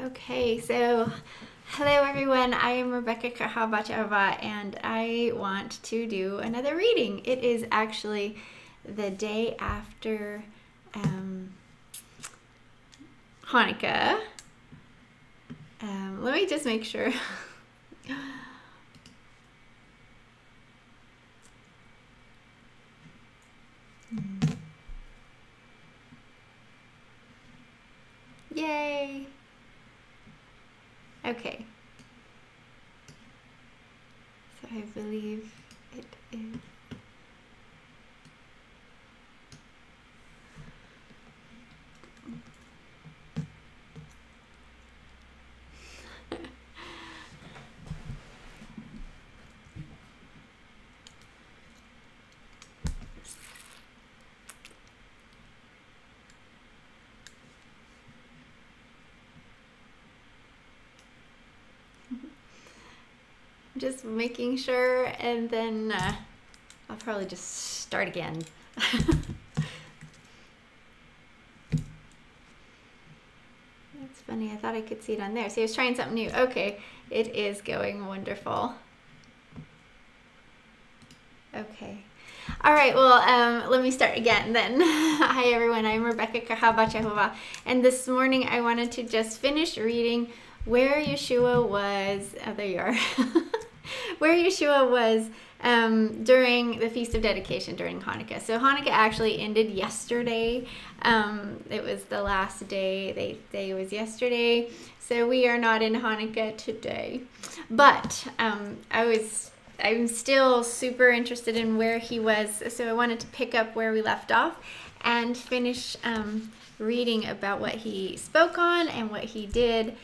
Okay, so hello everyone, I am Rebekah and I want to do another reading. It is actually the day after Hanukkah. Let me just make sure. Yay! Okay. So I believe it is. Just making sure, and then I'll probably just start again. That's funny, I thought I could see it on there. See, I was trying something new. Okay, it is going wonderful. Okay. All right, well, let me start again then. Hi everyone, I'm Rebekah, and this morning I wanted to just finish reading where Yeshua was, oh, there you are, where Yeshua was during the Feast of Dedication during Hanukkah. So Hanukkah actually ended yesterday. It was the last day. Day was yesterday. So we are not in Hanukkah today. But I'm still super interested in where he was. So I wanted to pick up where we left off and finish reading about what he spoke on and what he did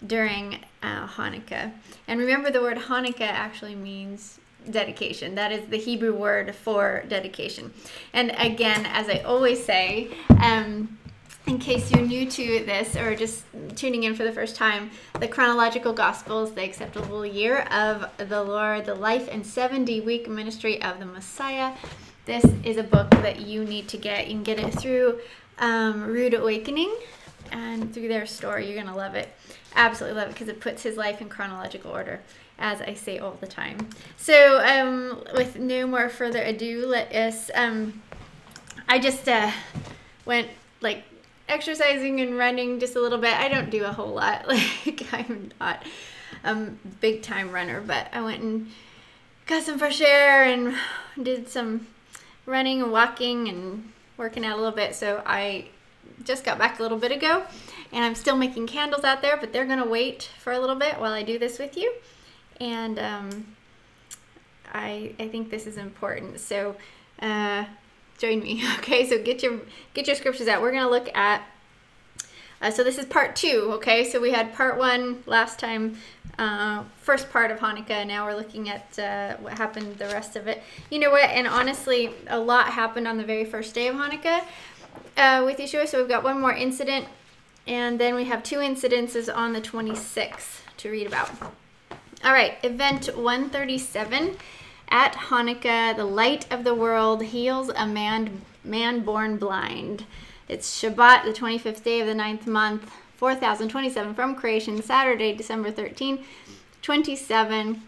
during Hanukkah. And remember, the word Hanukkah actually means dedication. That is the Hebrew word for dedication. And again, as I always say, in case you're new to this or just tuning in for the first time, the chronological gospels, the acceptable year of the Lord, the life and 70-week ministry of the Messiah. This is a book that you need to get. You can get it through Rude Awakening and through their store. You're gonna love it. Absolutely love it, because it puts his life in chronological order, as I say all the time. So with no more further ado, let us I just went like exercising and running just a little bit. I don't do a whole lot, like I'm not a big time runner, but I went and got some fresh air and did some running and walking and working out a little bit. So I just got back a little bit ago, and I'm still making candles out there, but they're gonna wait for a little bit while I do this with you. And I think this is important. So join me, okay? So get your scriptures out. We're gonna look at. So this is part 2, okay? So we had part 1 last time, first part of Hanukkah. Now we're looking at what happened the rest of it. You know what? And honestly, a lot happened on the very first day of Hanukkah with Yeshua. So we've got one more incident, and then we have 2 incidences on the 26th to read about. All right, event 137. At Hanukkah, the light of the world heals a man born blind. It's Shabbat, the 25th day of the 9th month, 4027 from creation, Saturday, December 13, 27,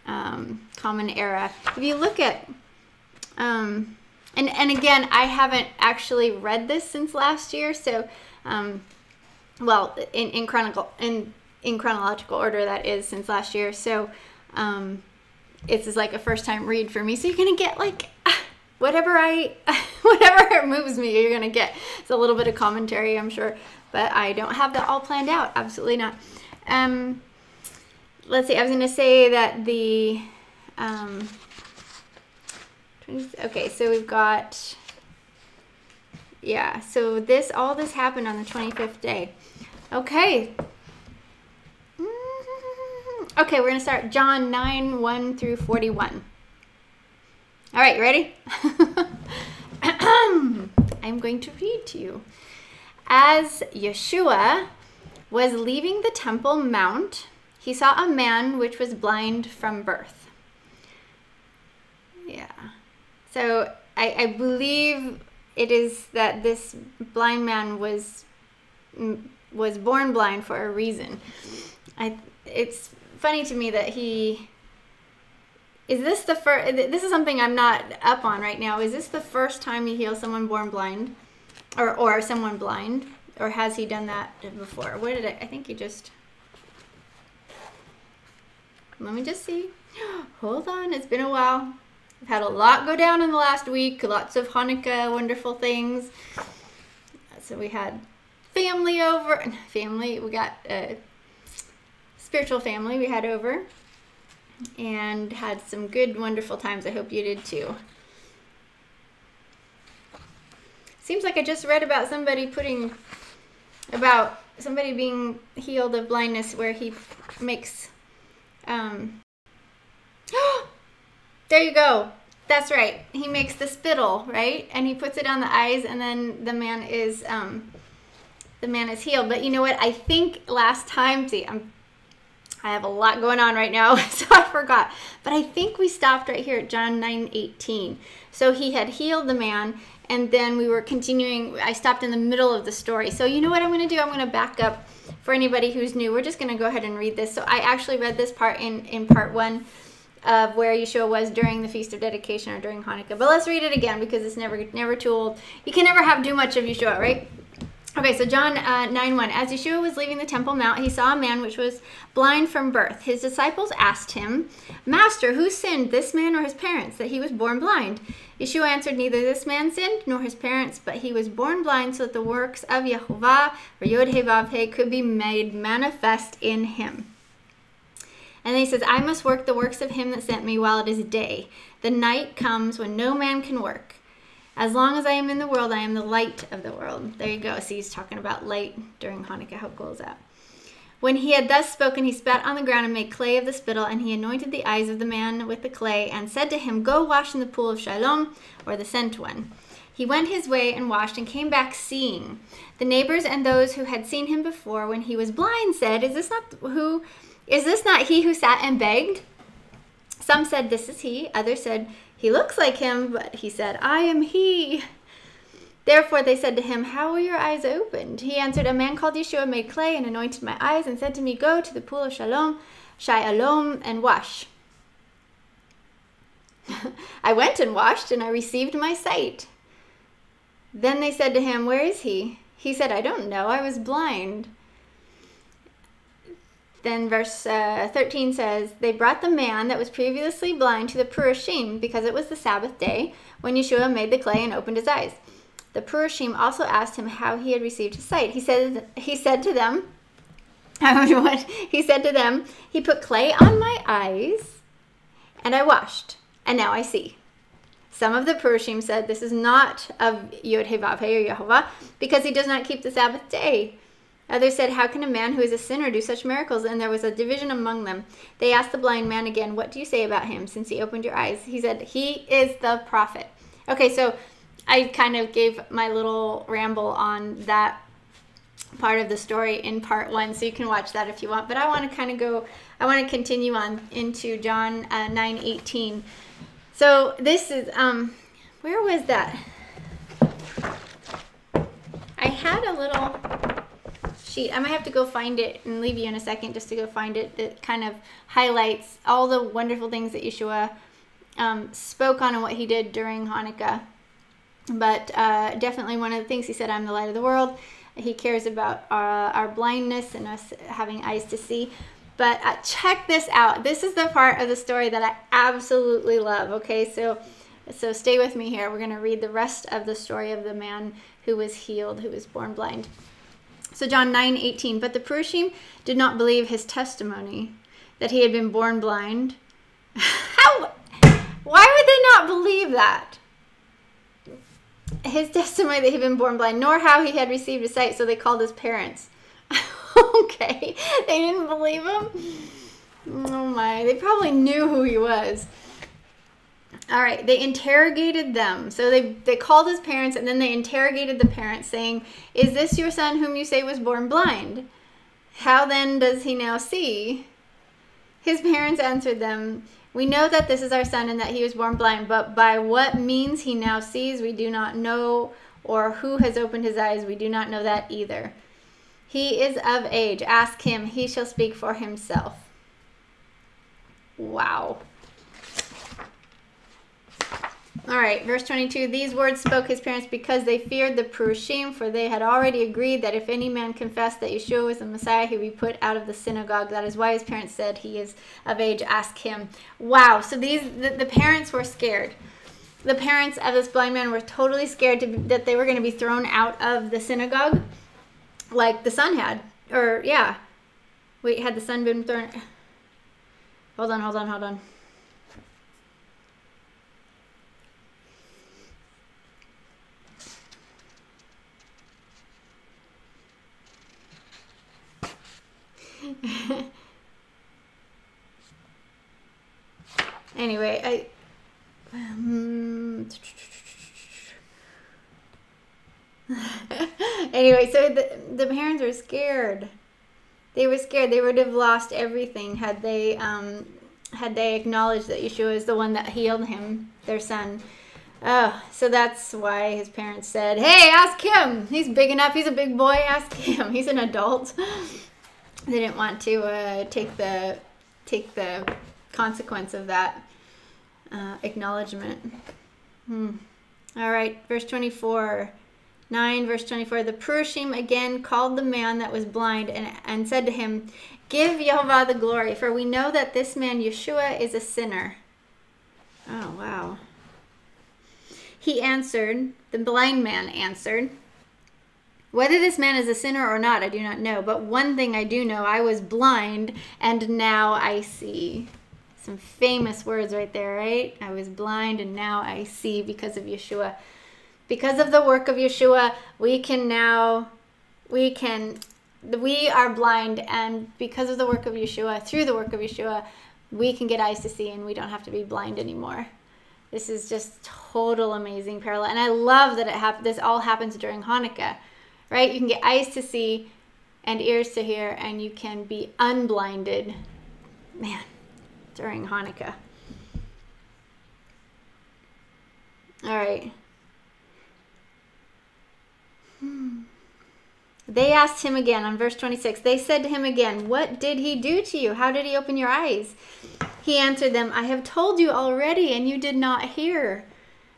Common Era. If you look at, and again, I haven't actually read this since last year, so, well, in chronological order, that is, since last year. So it's just like a first time read for me. So you're gonna get like whatever moves me, you're gonna get. It's a little bit of commentary, I'm sure, but I don't have that all planned out. Absolutely not. Let's see. I was gonna say that the okay. So we've got, yeah. So all this happened on the 25th day. Okay. Okay, we're going to start John 9, 1 through 41. All right, you ready? I'm going to read to you. As Yeshua was leaving the Temple Mount, he saw a man which was blind from birth. Yeah. So I believe it is that this blind man was was born blind for a reason. It's funny to me that he... Is this the first... This is something I'm not up on right now. Is this the first time he heals someone born blind? Or someone blind? Or has he done that before? What did I think he just... Let me just see. Hold on. It's been a while. I've had a lot go down in the last week. Lots of Hanukkah wonderful things. So we had family over. We got spiritual family we had over. And had some good, wonderful times. I hope you did too. Seems like I just read about somebody being healed of blindness where he makes... There you go. That's right. He makes the spittle, right? And he puts it on the eyes, and then the man is healed. But you know what? I think last time, I have a lot going on right now, so I forgot. But I think we stopped right here at John 9:18. So he had healed the man, and then we were continuing. I stopped in the middle of the story. So you know what I'm going to do? I'm going to back up for anybody who's new. We're just going to go ahead and read this. So I actually read this part in part 1 of where Yeshua was during the Feast of Dedication or during Hanukkah. But let's read it again because it's never too old. You can never have too much of Yeshua, right? Okay, so John 9:1. As Yeshua was leaving the Temple Mount, he saw a man which was blind from birth. His disciples asked him, Master, who sinned, this man or his parents, that he was born blind? Yeshua answered, neither this man sinned nor his parents, but he was born blind so that the works of YHVH or YHVH could be made manifest in him. And then he says, I must work the works of him that sent me while it is day. The night comes when no man can work. As long as I am in the world, I am the light of the world. There you go. See, he's talking about light during Hanukkah. How cool is that? When he had thus spoken, he spat on the ground and made clay of the spittle, and he anointed the eyes of the man with the clay, and said to him, Go wash in the pool of Shalom, or the sent one. He went his way and washed and came back seeing. The neighbors and those who had seen him before when he was blind said, Is this not he who sat and begged? Some said, This is he. Others said, He looks like him. But he said, I am he. Therefore they said to him, How were your eyes opened? He answered, A man called Yeshua made clay and anointed my eyes and said to me, Go to the pool of Shalom, and wash. I went and washed, and I received my sight. Then they said to him, Where is he? He said, I don't know. I was blind. Then verse 13 says, They brought the man that was previously blind to the Purushim, because it was the Sabbath day, when Yeshua made the clay and opened his eyes. The Purushim also asked him how he had received his sight. He said to them, He put clay on my eyes, and I washed, and now I see. Some of the Purushim said, This is not of YHVH or YHVH, because he does not keep the Sabbath day. Others said, How can a man who is a sinner do such miracles? And there was a division among them. They asked the blind man again, What do you say about him, since he opened your eyes? He said, He is the prophet. Okay, so I kind of gave my little ramble on that part of the story in part 1, so you can watch that if you want. But I want to continue on into John 9:18. So this is, where was that? I had a little sheet. I might have to go find it and leave you in a second just to go find it. That kind of highlights all the wonderful things that Yeshua spoke on and what he did during Hanukkah. But definitely one of the things he said, I'm the light of the world. He cares about our blindness and us having eyes to see. But check this out. This is the part of the story that I absolutely love. Okay, so stay with me here. We're going to read the rest of the story of the man who was healed, who was born blind. So John 9:18, but the Purushim did not believe his testimony that he had been born blind. Why would they not believe that? His testimony that he had been born blind, nor how he had received his sight, so they called his parents. Okay, they didn't believe him? Oh my, they probably knew who he was. All right, they interrogated them. So they called his parents, and then they interrogated the parents, saying, Is this your son whom you say was born blind? How then does he now see? His parents answered them, We know that this is our son and that he was born blind, but by what means he now sees we do not know, or who has opened his eyes, we do not know that either. He is of age. Ask him. He shall speak for himself. Wow. All right, verse 22. These words spoke his parents because they feared the Purushim, for they had already agreed that if any man confessed that Yeshua was the Messiah, he would be put out of the synagogue. That is why his parents said, he is of age, ask him. Wow, so the parents were scared. The parents of this blind man were totally scared that they were going to be thrown out of the synagogue, like the son had. Or, yeah. Wait, had the son been thrown? Hold on. Anyway, anyway, so the parents were scared. They were scared. They would have lost everything had they acknowledged that Yeshua is the one that healed him, their son. Oh, so that's why his parents said, hey, ask him. He's big enough. He's a big boy. Ask him. He's an adult. They didn't want to take the consequence of that acknowledgement. All right, verse 24. 9, verse 24. The Purushim again called the man that was blind and said to him, give Yehovah the glory, for we know that this man Yeshua is a sinner. Oh, wow. He answered, the blind man answered, whether this man is a sinner or not, I do not know. But one thing I do know, I was blind and now I see. Some famous words right there, right? I was blind and now I see because of Yeshua. Because of the work of Yeshua, we are blind, and because of the work of Yeshua, through the work of Yeshua, we can get eyes to see and we don't have to be blind anymore. This is just total amazing parallel. And I love that this all happens during Hanukkah, right? You can get eyes to see and ears to hear, and you can be unblinded, man, during Hanukkah. All right. They asked him again on verse 26. They said to him again, what did he do to you? How did he open your eyes? He answered them, I have told you already, and you did not hear.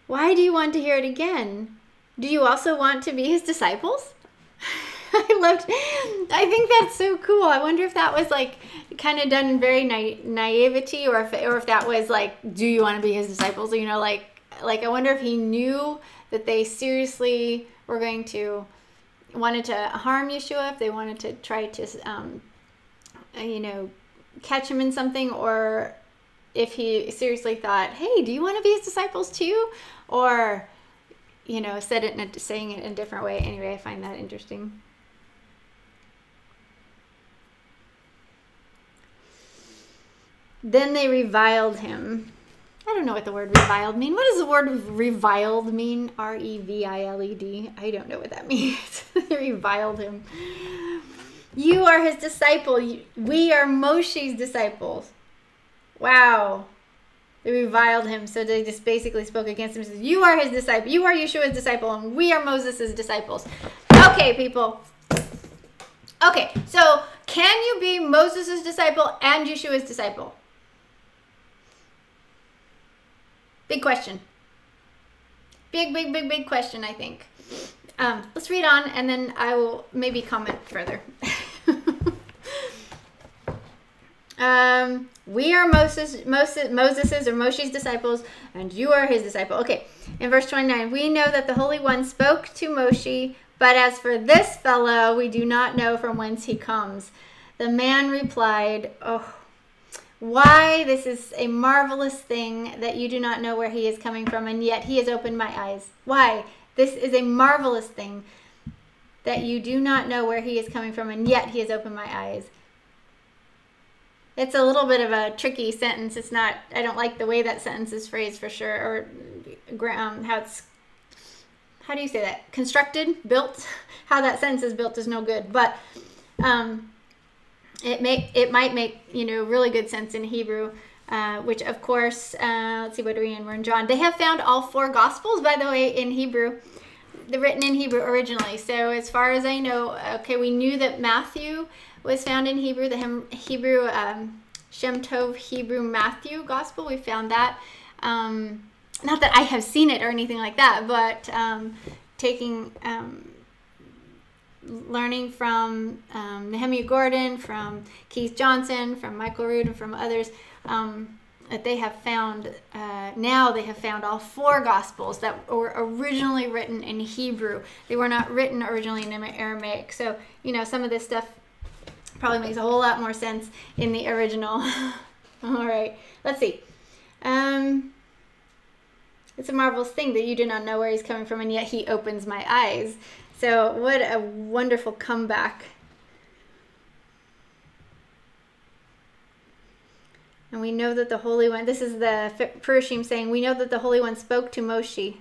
Why do you want to hear it again? Do you also want to be his disciples? I think that's so cool. I wonder if that was like kind of done in very naivety, or if that was like, do you want to be his disciples? You know, like I wonder if he knew that they seriously were wanted to harm Yeshua, if they wanted to try to, catch him in something, or if he seriously thought, hey, do you want to be his disciples too? Or, saying it in a different way. Anyway, I find that interesting. Then they reviled him. I don't know what the word reviled mean. What does the word reviled mean? R-E-V-I-L-E-D. I don't know what that means. They reviled him. You are his disciple. We are Moshe's disciples. Wow. They reviled him. So they just basically spoke against him and said, you are his disciple. You are Yeshua's disciple, and we are Moses' disciples. Okay, people. Okay, so can you be Moses' disciple and Yeshua's disciple? Big question. Big question, I think. Let's read on, and then I will maybe comment further. We are Moses' or Moshe's disciples, and you are his disciple. Okay, in verse 29, we know that the Holy One spoke to Moshe, but as for this fellow, we do not know from whence he comes. The man replied, oh, why, this is a marvelous thing that you do not know where he is coming from, and yet he has opened my eyes. Why? This is a marvelous thing that you do not know where he is coming from, and yet he has opened my eyes. It's a little bit of a tricky sentence. It's not, I don't like the way that sentence is phrased for sure, or how do you say that? Constructed, built? How that sentence is built is no good, but it might make, really good sense in Hebrew, which of course, let's see, what are we in? We're in John. They have found all 4 Gospels, by the way, in Hebrew. written in Hebrew originally. So as far as I know, okay, we knew that Matthew was found in Hebrew, the Hebrew Shem Tov Hebrew Matthew Gospel. We found that. Not that I have seen it or anything like that, but learning from Nehemiah Gordon, from Keith Johnson, from Michael Rood, and from others, that they have found, now they have found all 4 Gospels that were originally written in Hebrew. They were not written originally in Aramaic. So, some of this stuff probably makes a whole lot more sense in the original. All right, let's see. It's a marvelous thing that you do not know where he's coming from, and yet he opens my eyes. So what a wonderful comeback. And we know that the Holy One, this is the Purushim saying, we know that the Holy One spoke to Moshe.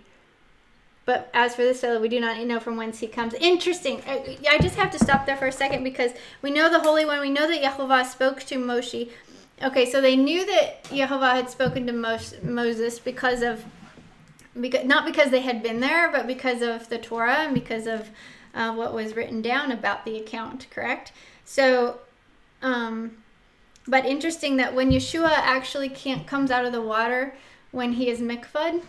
But as for this fellow, we do not know from whence he comes. Interesting. I just have to stop there for a second, because we know the Holy One, we know that Yehovah spoke to Moshe. Okay, so they knew that Yehovah had spoken to Moses not because they had been there, but because of the Torah and because of what was written down about the account, correct? So, but interesting that when Yeshua actually comes out of the water when he is mikvahd,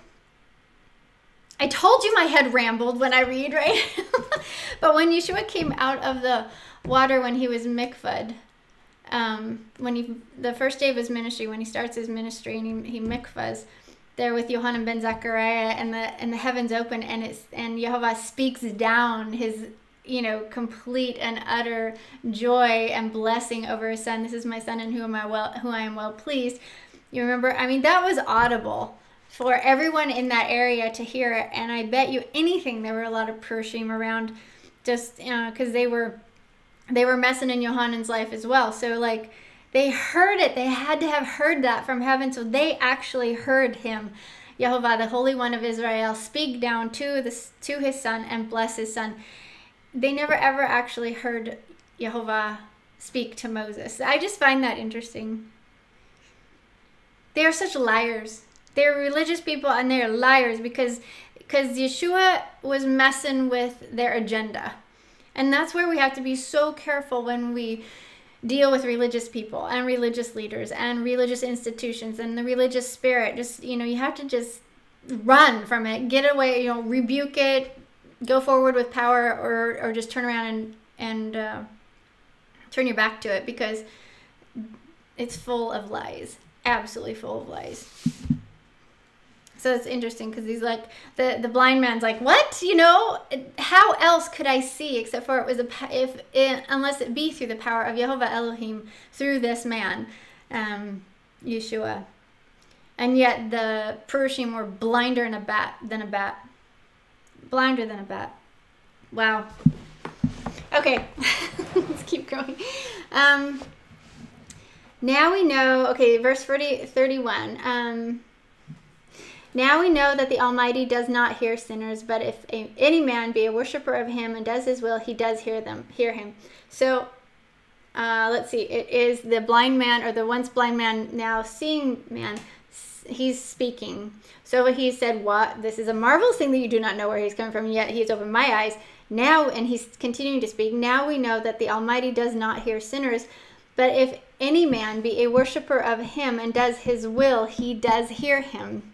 I told you my head rambled when I read, right? But when Yeshua came out of the water when he was mikvahd, the first day of his ministry, when he starts his ministry and he mikvahs there with Yohanan ben Zechariah, and the heavens open, and Yehovah speaks down his complete and utter joy and blessing over his son. This is my son in whom I am well pleased. You remember? I mean, that was audible for everyone in that area to hear it. And I bet you anything there were a lot of Purushim around, just because they were messing in Yohanan's life as well. So like, they heard it. They had to have heard that from heaven. So they actually heard him, Yehovah, the Holy One of Israel, speak down to his son and bless his son. They never ever actually heard Yehovah speak to Moses. I just find that interesting. They are such liars. They're religious people, and they're liars because Yeshua was messing with their agenda. And that's where we have to be so careful when we deal with religious people and religious leaders and religious institutions and the religious spirit. Just, you have to just run from it, get away, rebuke it, go forward with power, or just turn around and turn your back to it, because it's full of lies, absolutely full of lies. So it's interesting, because he's like, the blind man's like, what? How else could I see except for it was unless it be through the power of YHVH Elohim through this man, Yeshua. And yet the Purushim were blinder than a bat. Blinder than a bat. Wow. Okay, let's keep going. Now we know, okay, verse 31. Now we know that the Almighty does not hear sinners, but if any man be a worshiper of him and does his will, he does hear him. So let's see, it is the blind man, or the once blind man, now seeing man, he's speaking. So he said, what? This is a marvelous thing that you do not know where he's coming from, yet he's opened my eyes. Now, and he's continuing to speak, now we know that the Almighty does not hear sinners, but if any man be a worshiper of him and does his will, he does hear him.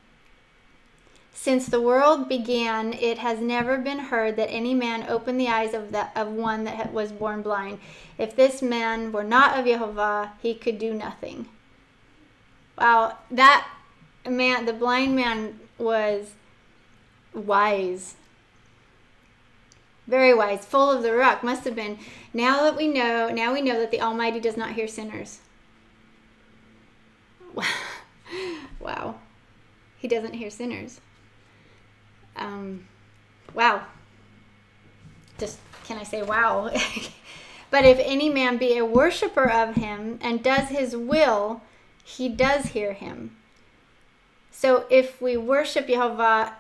Since the world began, it has never been heard that any man opened the eyes of one that was born blind. If this man were not of Yehovah, he could do nothing. Wow, that man, the blind man, was wise. Very wise, full of the ruach, must have been. Now we know that the Almighty does not hear sinners. Wow. He doesn't hear sinners. Wow. Just, can I say wow? But if any man be a worshiper of him and does his will, he does hear him. So if we worship Yehovah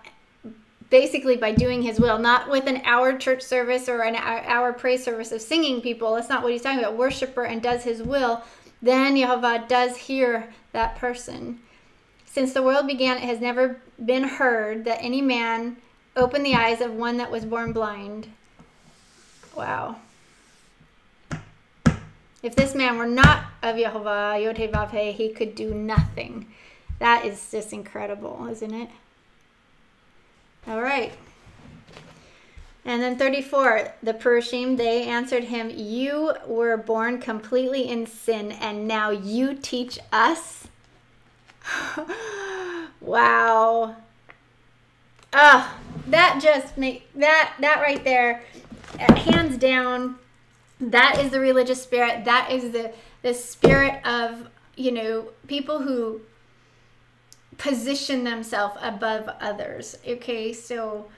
basically by doing his will, not with an hour church service or an hour praise service of singing people, that's not what he's talking about. Worshiper and does his will, then Yehovah does hear that person. Since the world began, it has never been heard that any man open the eyes of one that was born blind. Wow. If this man were not of Yehovah, YHVH, he could do nothing. That is just incredible, isn't it? All right. And then 34, the Perushim, they answered him, you were born completely in sin, and now you teach us? Wow. That just that right there, hands down, that is the religious spirit. That is the spirit of, you know, people who position themselves above others. Okay, so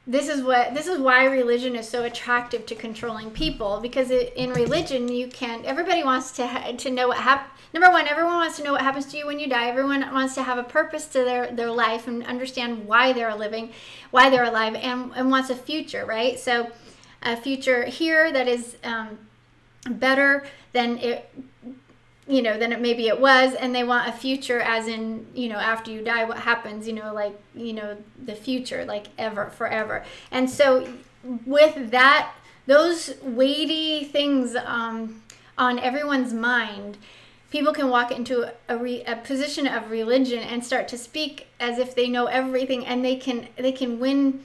this is why religion is so attractive to controlling people, because in religion you can, everybody wants to know what happens. Number one, everyone wants to know what happens to you when you die. Everyone wants to have a purpose to their life and understand why they're living, why they're alive, and wants a future, right? So a future here that is better than it, you know, than it maybe it was, and they want a future as in, you know, after you die, what happens, you know, like, you know, the future, like forever. And so with that, those weighty things on everyone's mind, people can walk into a position of religion and start to speak as if they know everything, and they can win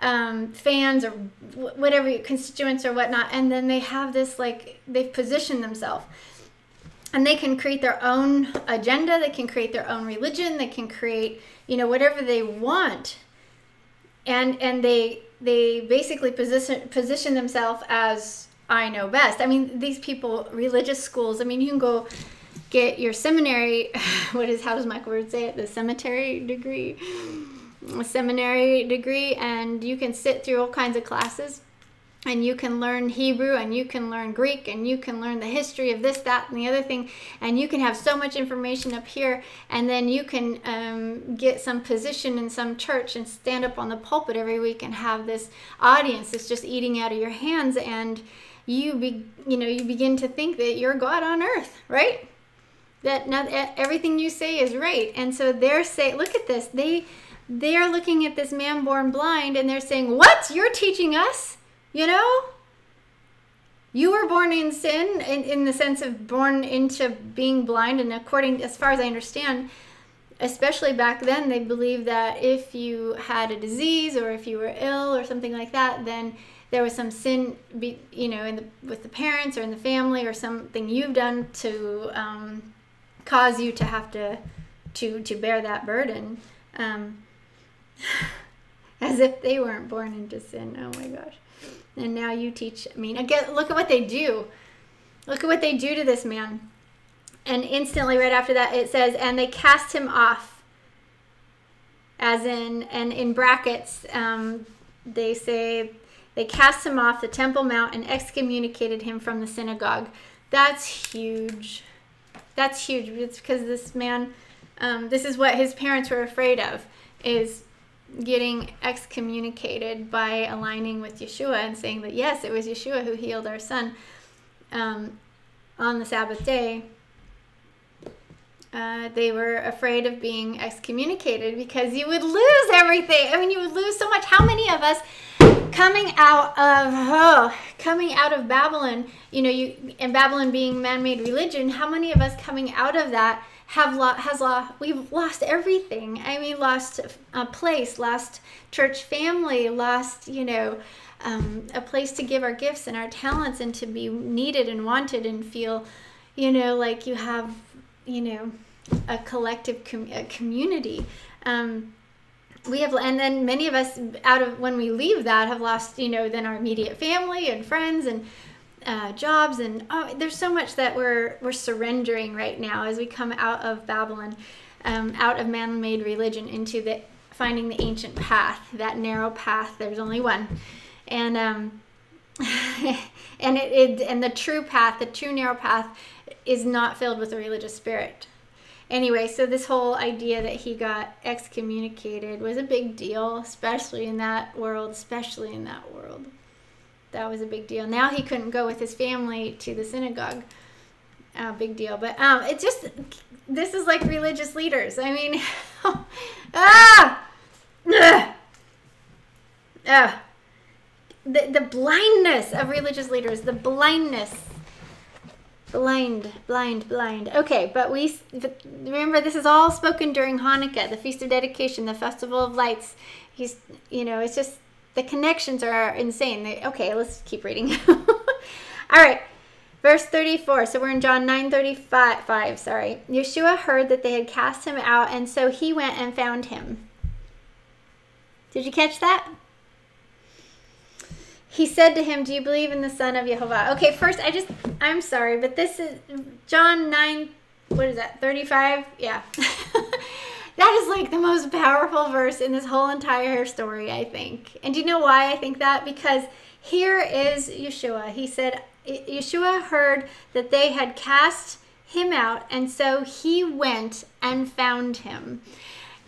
fans or whatever, constituents or whatnot, and then they have this, like, they've positioned themselves. And they can create their own agenda, they can create their own religion, they can create, you know, whatever they want. And they basically position themselves as, I know best. I mean, these people, religious schools, I mean, you can go get your seminary, how does Michael Word say it? The seminary degree, and you can sit through all kinds of classes. And you can learn Hebrew, and you can learn Greek, and you can learn the history of this, that, and the other thing. And you can have so much information up here, and then you can get some position in some church and stand up on the pulpit every week and have this audience that's just eating out of your hands. And you begin to think that you're God on earth, right? That not everything you say is right. And so they're saying, look at this. They are looking at this man born blind, and they're saying, what? You're teaching us? You know, you were born in sin, in the sense of born into being blind. And according, as far as I understand, especially back then, they believed that if you had a disease or if you were ill or something like that, then there was some sin, you know, with the parents or in the family, or something you've done to cause you to have to bear that burden. As if they weren't born into sin. Oh my gosh. And now you teach, I mean, again, look at what they do. Look at what they do to this man. And instantly right after that it says, and they cast him off. As in, and in brackets, they say, they cast him off the Temple Mount and excommunicated him from the synagogue. That's huge. That's huge. It's because this man, this is what his parents were afraid of, is getting excommunicated by aligning with Yeshua and saying that, yes, it was Yeshua who healed our son on the Sabbath day. They were afraid of being excommunicated because you would lose everything. I mean, you would lose so much. How many of us coming out of Babylon, you know, and Babylon being man-made religion, how many of us coming out of that we've lost everything. I mean, lost a place, lost church family, lost, you know, a place to give our gifts and our talents and to be needed and wanted and feel, you know, like you have, you know, a collective community. We have, and then many of us when we leave that have lost, you know, then our immediate family and friends and jobs, and there's so much that we're surrendering right now as we come out of Babylon, out of man-made religion, into finding the ancient path, that narrow path. There's only one, and and the true path, the true narrow path, is not filled with a religious spirit. Anyway, so this whole idea that he got excommunicated was a big deal, especially in that world. That was a big deal. Now he couldn't go with his family to the synagogue. Big deal. But it just, this is like religious leaders. I mean, The blindness of religious leaders, the blindness. Blind. Okay, but remember, this is all spoken during Hanukkah, the Feast of Dedication, the Festival of Lights. It's just, the connections are insane. Okay, let's keep reading. All right, verse 34. So we're in John 9:35. Sorry. Yeshua heard that they had cast him out, and so he went and found him. Did you catch that? He said to him, do you believe in the Son of Yehovah? Okay, first, I'm sorry, but this is John 9, what is that, 35? Yeah. That is like the most powerful verse in this whole entire story, I think. And do you know why I think that? Because here is Yeshua. He said, Yeshua heard that they had cast him out, and so he went and found him.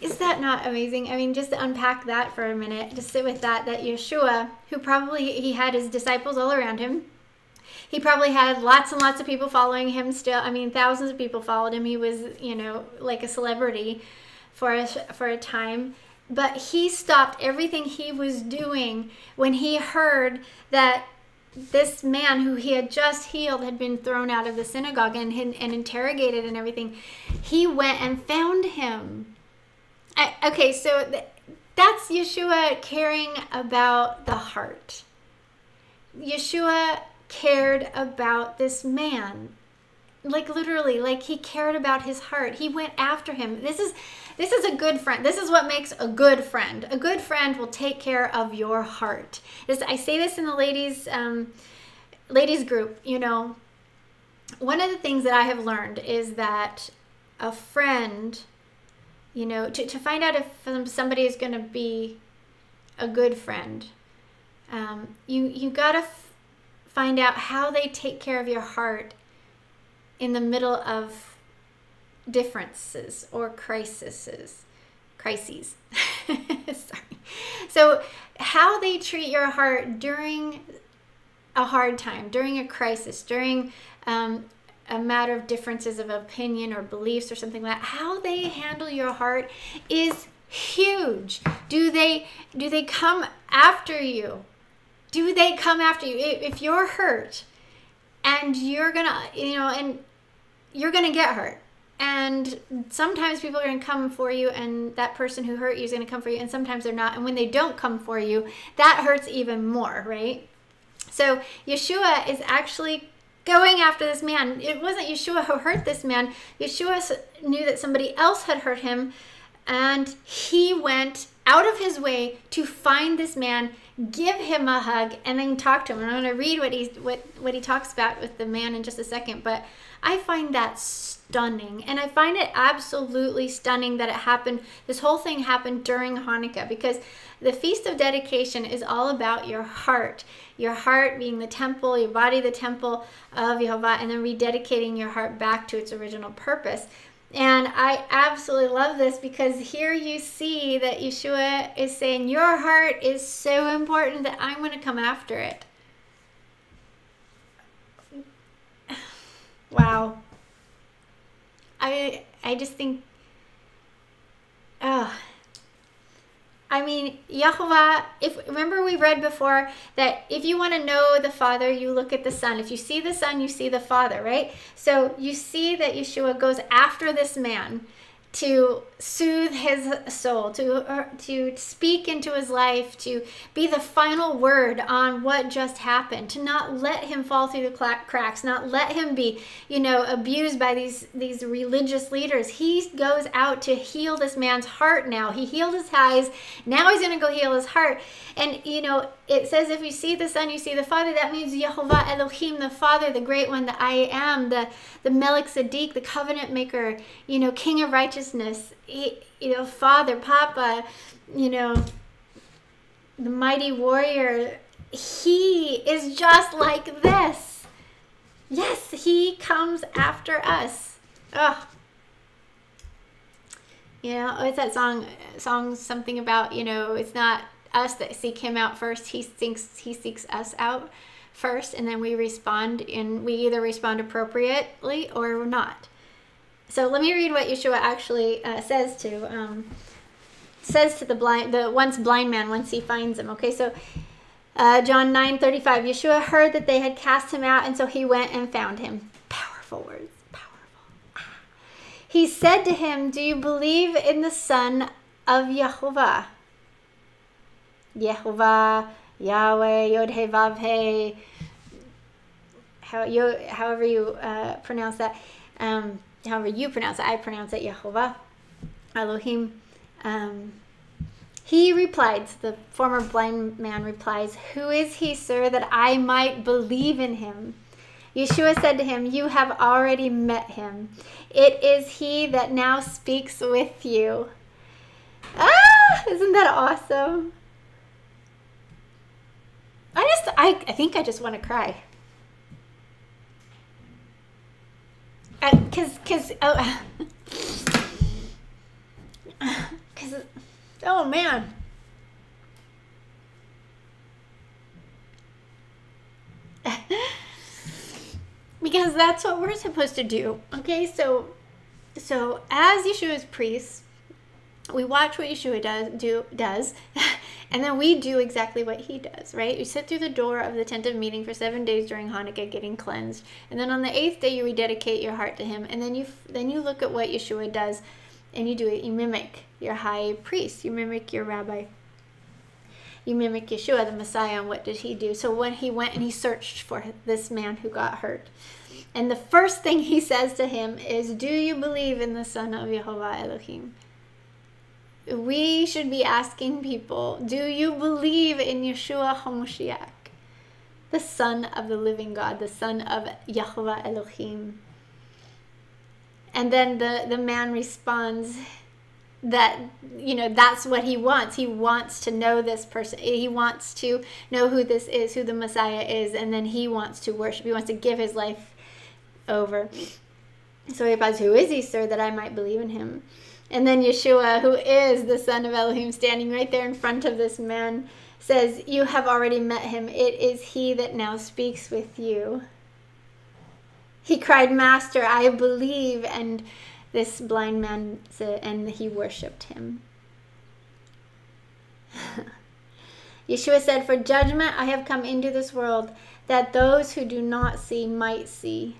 Is that not amazing? I mean, just to unpack that for a minute, just sit with that Yeshua, who he had his disciples all around him. He probably had lots and lots of people following him still. I mean, thousands of people followed him. He was, like a celebrity for a time. But he stopped everything he was doing when he heard that this man who he had just healed had been thrown out of the synagogue and interrogated and everything. He went and found him. Okay, so that's Yeshua caring about the heart. Yeshua cared about this man. Like literally, like he cared about his heart. He went after him. This is a good friend. This is what makes a good friend. A good friend will take care of your heart. I say this in the ladies group, One of the things that I have learned is that a friend, to find out if somebody is going to be a good friend, you got to find out how they take care of your heart in the middle of differences or crises. Sorry. So how they treat your heart during a hard time, during a crisis, during a matter of differences of opinion or beliefs or something like that, how they handle your heart is huge. Do they come after you? Do they come after you? If you're hurt and you're gonna, and you're gonna get hurt, and sometimes people are gonna come for you, and that person who hurt you is gonna come for you, and sometimes they're not. And when they don't come for you, that hurts even more, right? So Yeshua is actually going after this man. It wasn't Yeshua who hurt this man. Yeshua knew that somebody else had hurt him, and he went out of his way to find this man, give him a hug, and then talk to him. And I'm going to read what he talks about with the man in just a second. But I find that stunning, and I find it absolutely stunning that it happened. This whole thing happened during Hanukkah, because the Feast of Dedication is all about your heart. Your heart being the temple, your body the temple of Yehovah, and then rededicating your heart back to its original purpose. And I absolutely love this, because here you see that Yeshua is saying your heart is so important that I'm going to come after it. Wow. I just think, Yehovah, remember we read before that if you want to know the Father, you look at the Son. If you see the Son, you see the Father, right? So you see that Yeshua goes after this man to soothe his soul, to speak into his life, to be the final word on what just happened, to not let him fall through the cracks, not let him be, abused by these religious leaders. He goes out to heal this man's heart now. He healed his eyes. Now he's going to go heal his heart. And, it says if you see the Son, you see the Father. That means YHVH Elohim, the Father, the Great One, the I Am, the Melchizedek, the covenant maker, King of righteousness, Father, Papa, the mighty warrior. He is just like this. Yes, he comes after us. Oh. It's that song something about, it's not us that seek him out first. He seeks us out first, and then we respond, and we either respond appropriately or not. So let me read what Yeshua actually says to says to the once blind man once he finds him. Okay, so John 9:35, Yeshua heard that they had cast him out, and so he went and found him. Powerful words, powerful. He said to him, do you believe in the Son of Yehovah? Yehovah, Yahweh, YHVH, however you pronounce that. However you pronounce it, I pronounce it Yehovah, Elohim. He replied, the former blind man replies, who is he, sir, that I might believe in him? Yeshua said to him, you have already met him. It is he that now speaks with you. Ah, isn't that awesome? I think I just want to cry. Oh man. Because that's what we're supposed to do. Okay, so as Yeshua's priests, we watch what Yeshua does, and then we do exactly what he does, right? You sit through the door of the tent of meeting for 7 days during Hanukkah, getting cleansed, and then on the 8th day you rededicate your heart to him, and then you look at what Yeshua does, and you do it. You mimic your high priest, you mimic your rabbi, you mimic Yeshua, the Messiah, and what did he do? So when he went and he searched for this man who got hurt, and the first thing he says to him is, do you believe in the Son of Yehovah Elohim? We should be asking people, do you believe in Yeshua HaMashiach, the Son of the living God, the Son of Yehovah Elohim? And then the man responds that, that's what he wants. He wants to know this person. He wants to know who this is, who the Messiah is, and then he wants to worship. He wants to give his life over. So he replies, who is he, sir, that I might believe in him? And then Yeshua, who is the Son of Elohim, standing right there in front of this man, says, you have already met him. It is he that now speaks with you. He cried, Master, I believe. And this blind man said, and he worshipped him. Yeshua said, for judgment I have come into this world, that those who do not see might see,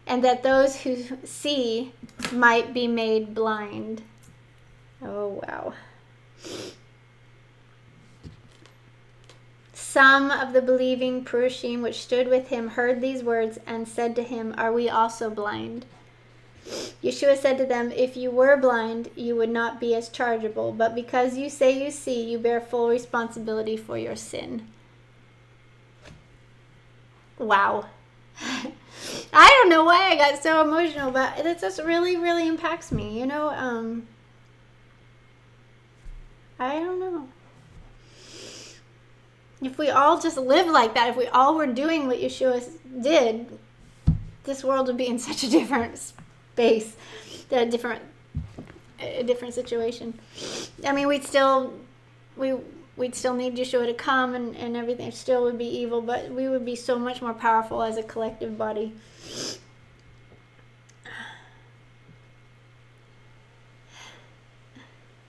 and that those who see might be made blind. Oh, wow. Some of the believing Purushim which stood with him heard these words and said to him, are we also blind? Yeshua said to them, if you were blind, you would not be as chargeable, but because you say you see, you bear full responsibility for your sin. Wow. I don't know why I got so emotional, but it just really, really impacts me. I don't know. If we all just lived like that, if we all were doing what Yeshua did, this world would be in such a different space, a different situation. I mean, we'd still need Yeshua to come, and everything still would be evil, but we would be so much more powerful as a collective body.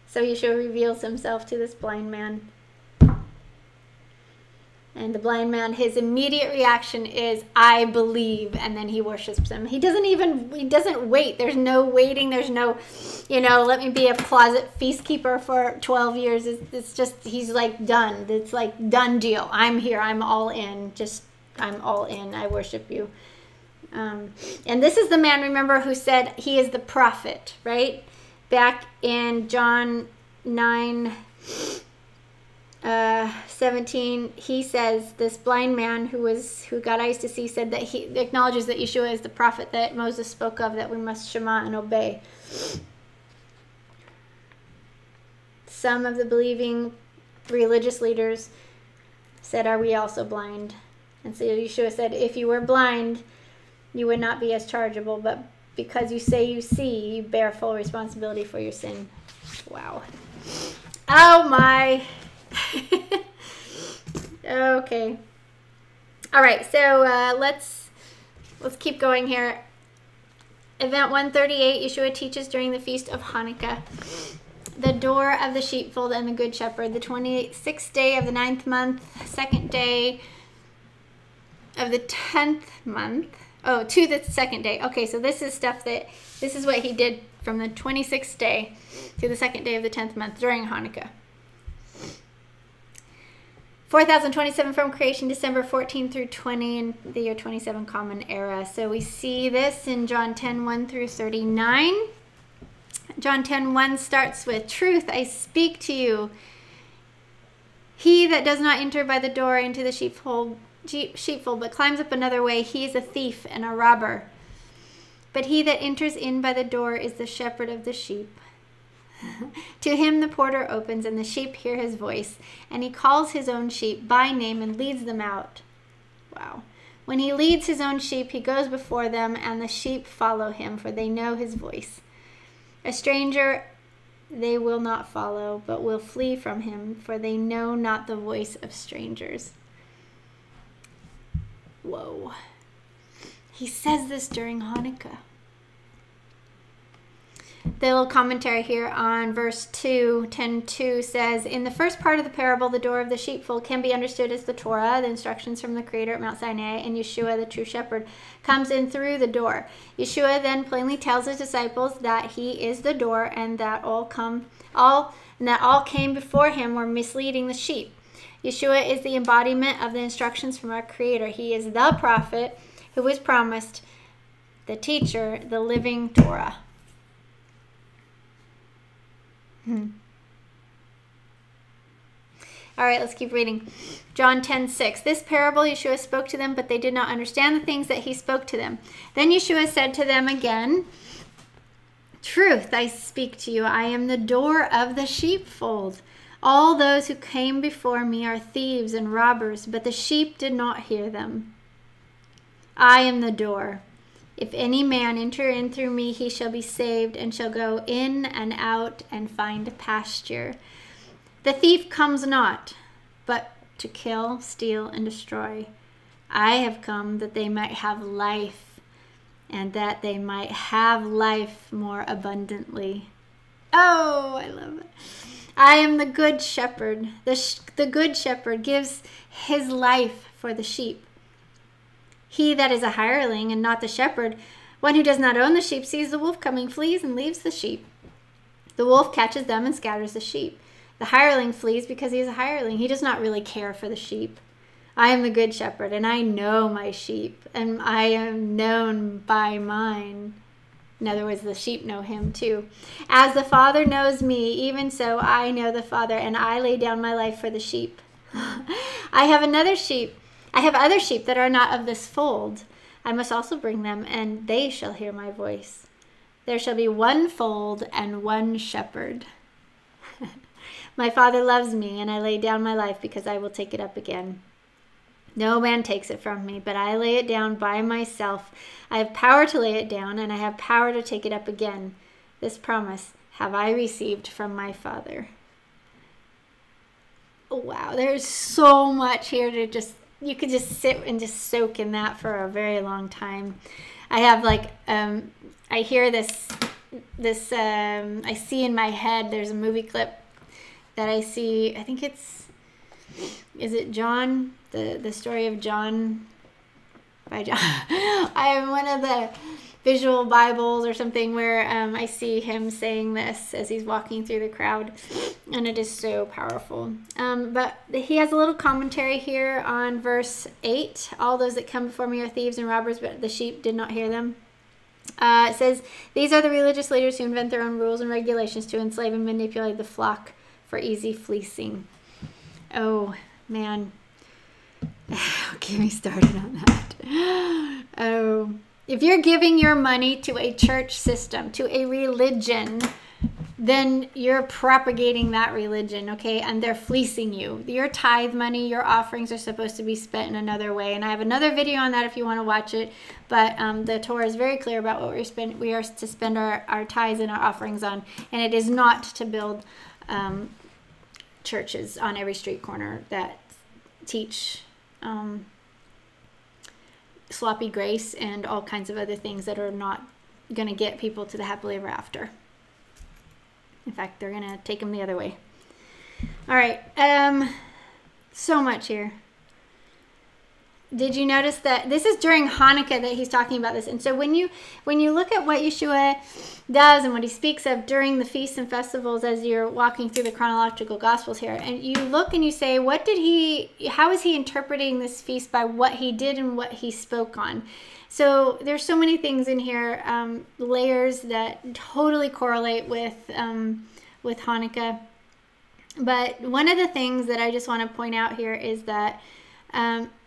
So Yeshua reveals himself to this blind man. And the blind man, his immediate reaction is, I believe, and then he worships him. He doesn't wait. There's no waiting. There's no, let me be a closet feast keeper for 12 years. It's just, he's like done. It's like done deal. I'm here. I'm all in. I'm all in. I worship you. And this is the man, remember, who said he is the prophet, right? Back in John 9, 17, he says, this blind man who got eyes to see said that he acknowledges that Yeshua is the prophet that Moses spoke of, that we must shema and obey. Some of the believing religious leaders said, are we also blind? And so Yeshua said, if you were blind, you would not be as chargeable, but because you say you see, you bear full responsibility for your sin. Wow. Oh my. Okay. All right, so let's keep going here. Event 138, Yeshua teaches during the Feast of Hanukkah. the door of the sheepfold and the good shepherd, the 26th day of the 9th month, second day of the 10th month. Oh, to the second day. Okay, so this is what he did from the 26th day to the second day of the 10th month during Hanukkah. 4027 from creation, December 14 through 20 in the year 27 common era. So we see this in John 10, 1 through 39. John 10, 1 starts with, truth I speak to you. He that does not enter by the door into the sheepfold, but climbs up another way, he is a thief and a robber. But he that enters in by the door is the shepherd of the sheep. To him the porter opens, and the sheep hear his voice, and he calls his own sheep by name and leads them out. Wow. When he leads his own sheep, he goes before them, and the sheep follow him, for they know his voice. A stranger they will not follow, but will flee from him, for they know not the voice of strangers. Whoa. He says this during Hanukkah. The little commentary here on verse 2, 10:2 says, in the first part of the parable, the door of the sheepfold can be understood as the Torah, the instructions from the Creator at Mount Sinai, and Yeshua, the true shepherd, comes in through the door. Yeshua then plainly tells his disciples that he is the door, and that all came before him were misleading the sheep. Yeshua is the embodiment of the instructions from our Creator. He is the prophet who was promised, the teacher, the living Torah. All right, let's keep reading. John 10:6. This parable Yeshua spoke to them, but they did not understand the things that he spoke to them. Then Yeshua said to them again, truth I speak to you. I am the door of the sheepfold. All those who came before me are thieves and robbers, but the sheep did not hear them. I am the door. If any man enter in through me, he shall be saved, and shall go in and out and find pasture. The thief comes not, but to kill, steal, and destroy. I have come that they might have life, and that they might have life more abundantly. Oh, I love it. I am the good shepherd. The good shepherd gives his life for the sheep. He that is a hireling and not the shepherd, one who does not own the sheep, sees the wolf coming, flees, and leaves the sheep. The wolf catches them and scatters the sheep. The hireling flees because he is a hireling. He does not really care for the sheep. I am the good shepherd, and I know my sheep, and I am known by mine. In other words, the sheep know him too. As the Father knows me, even so I know the Father, and I lay down my life for the sheep. I have other sheep that are not of this fold. I must also bring them, and they shall hear my voice. There shall be one fold and one shepherd. My Father loves me, and I lay down my life because I will take it up again. No man takes it from me, but I lay it down by myself. I have power to lay it down, and I have power to take it up again. This promise have I received from my Father. Oh, wow, there's so much here to you could just sit and just soak in that for a very long time. I have I hear this, I see in my head, there's a movie clip that I see, I think is it John? The story of John by John. I have one of the visual Bibles or something where I see him saying this as he's walking through the crowd, and it is so powerful. But he has a little commentary here on verse 8. All those that come before me are thieves and robbers, but the sheep did not hear them. It says, these are the religious leaders who invent their own rules and regulations to enslave and manipulate the flock for easy fleecing. Oh, man. Get me started on that. Oh, if you're giving your money to a church system, to a religion, then you're propagating that religion, okay? And they're fleecing you. Your tithe money, your offerings are supposed to be spent in another way. And I have another video on that if you want to watch it. But the Torah is very clear about what we are to spend our tithes and our offerings on. And it is not to build churches on every street corner that teach sloppy grace and all kinds of other things that are not going to get people to the happily ever after. In fact, they're going to take them the other way. All right. So much here. Did you notice that this is during Hanukkah that he's talking about this? And so when you look at what Yeshua does and what he speaks of during the feasts and festivals as you're walking through the chronological gospels here, and you look and you say, how is he interpreting this feast by what he did and what he spoke on? So there's so many things in here, layers that totally correlate with Hanukkah. But one of the things that I just want to point out here is that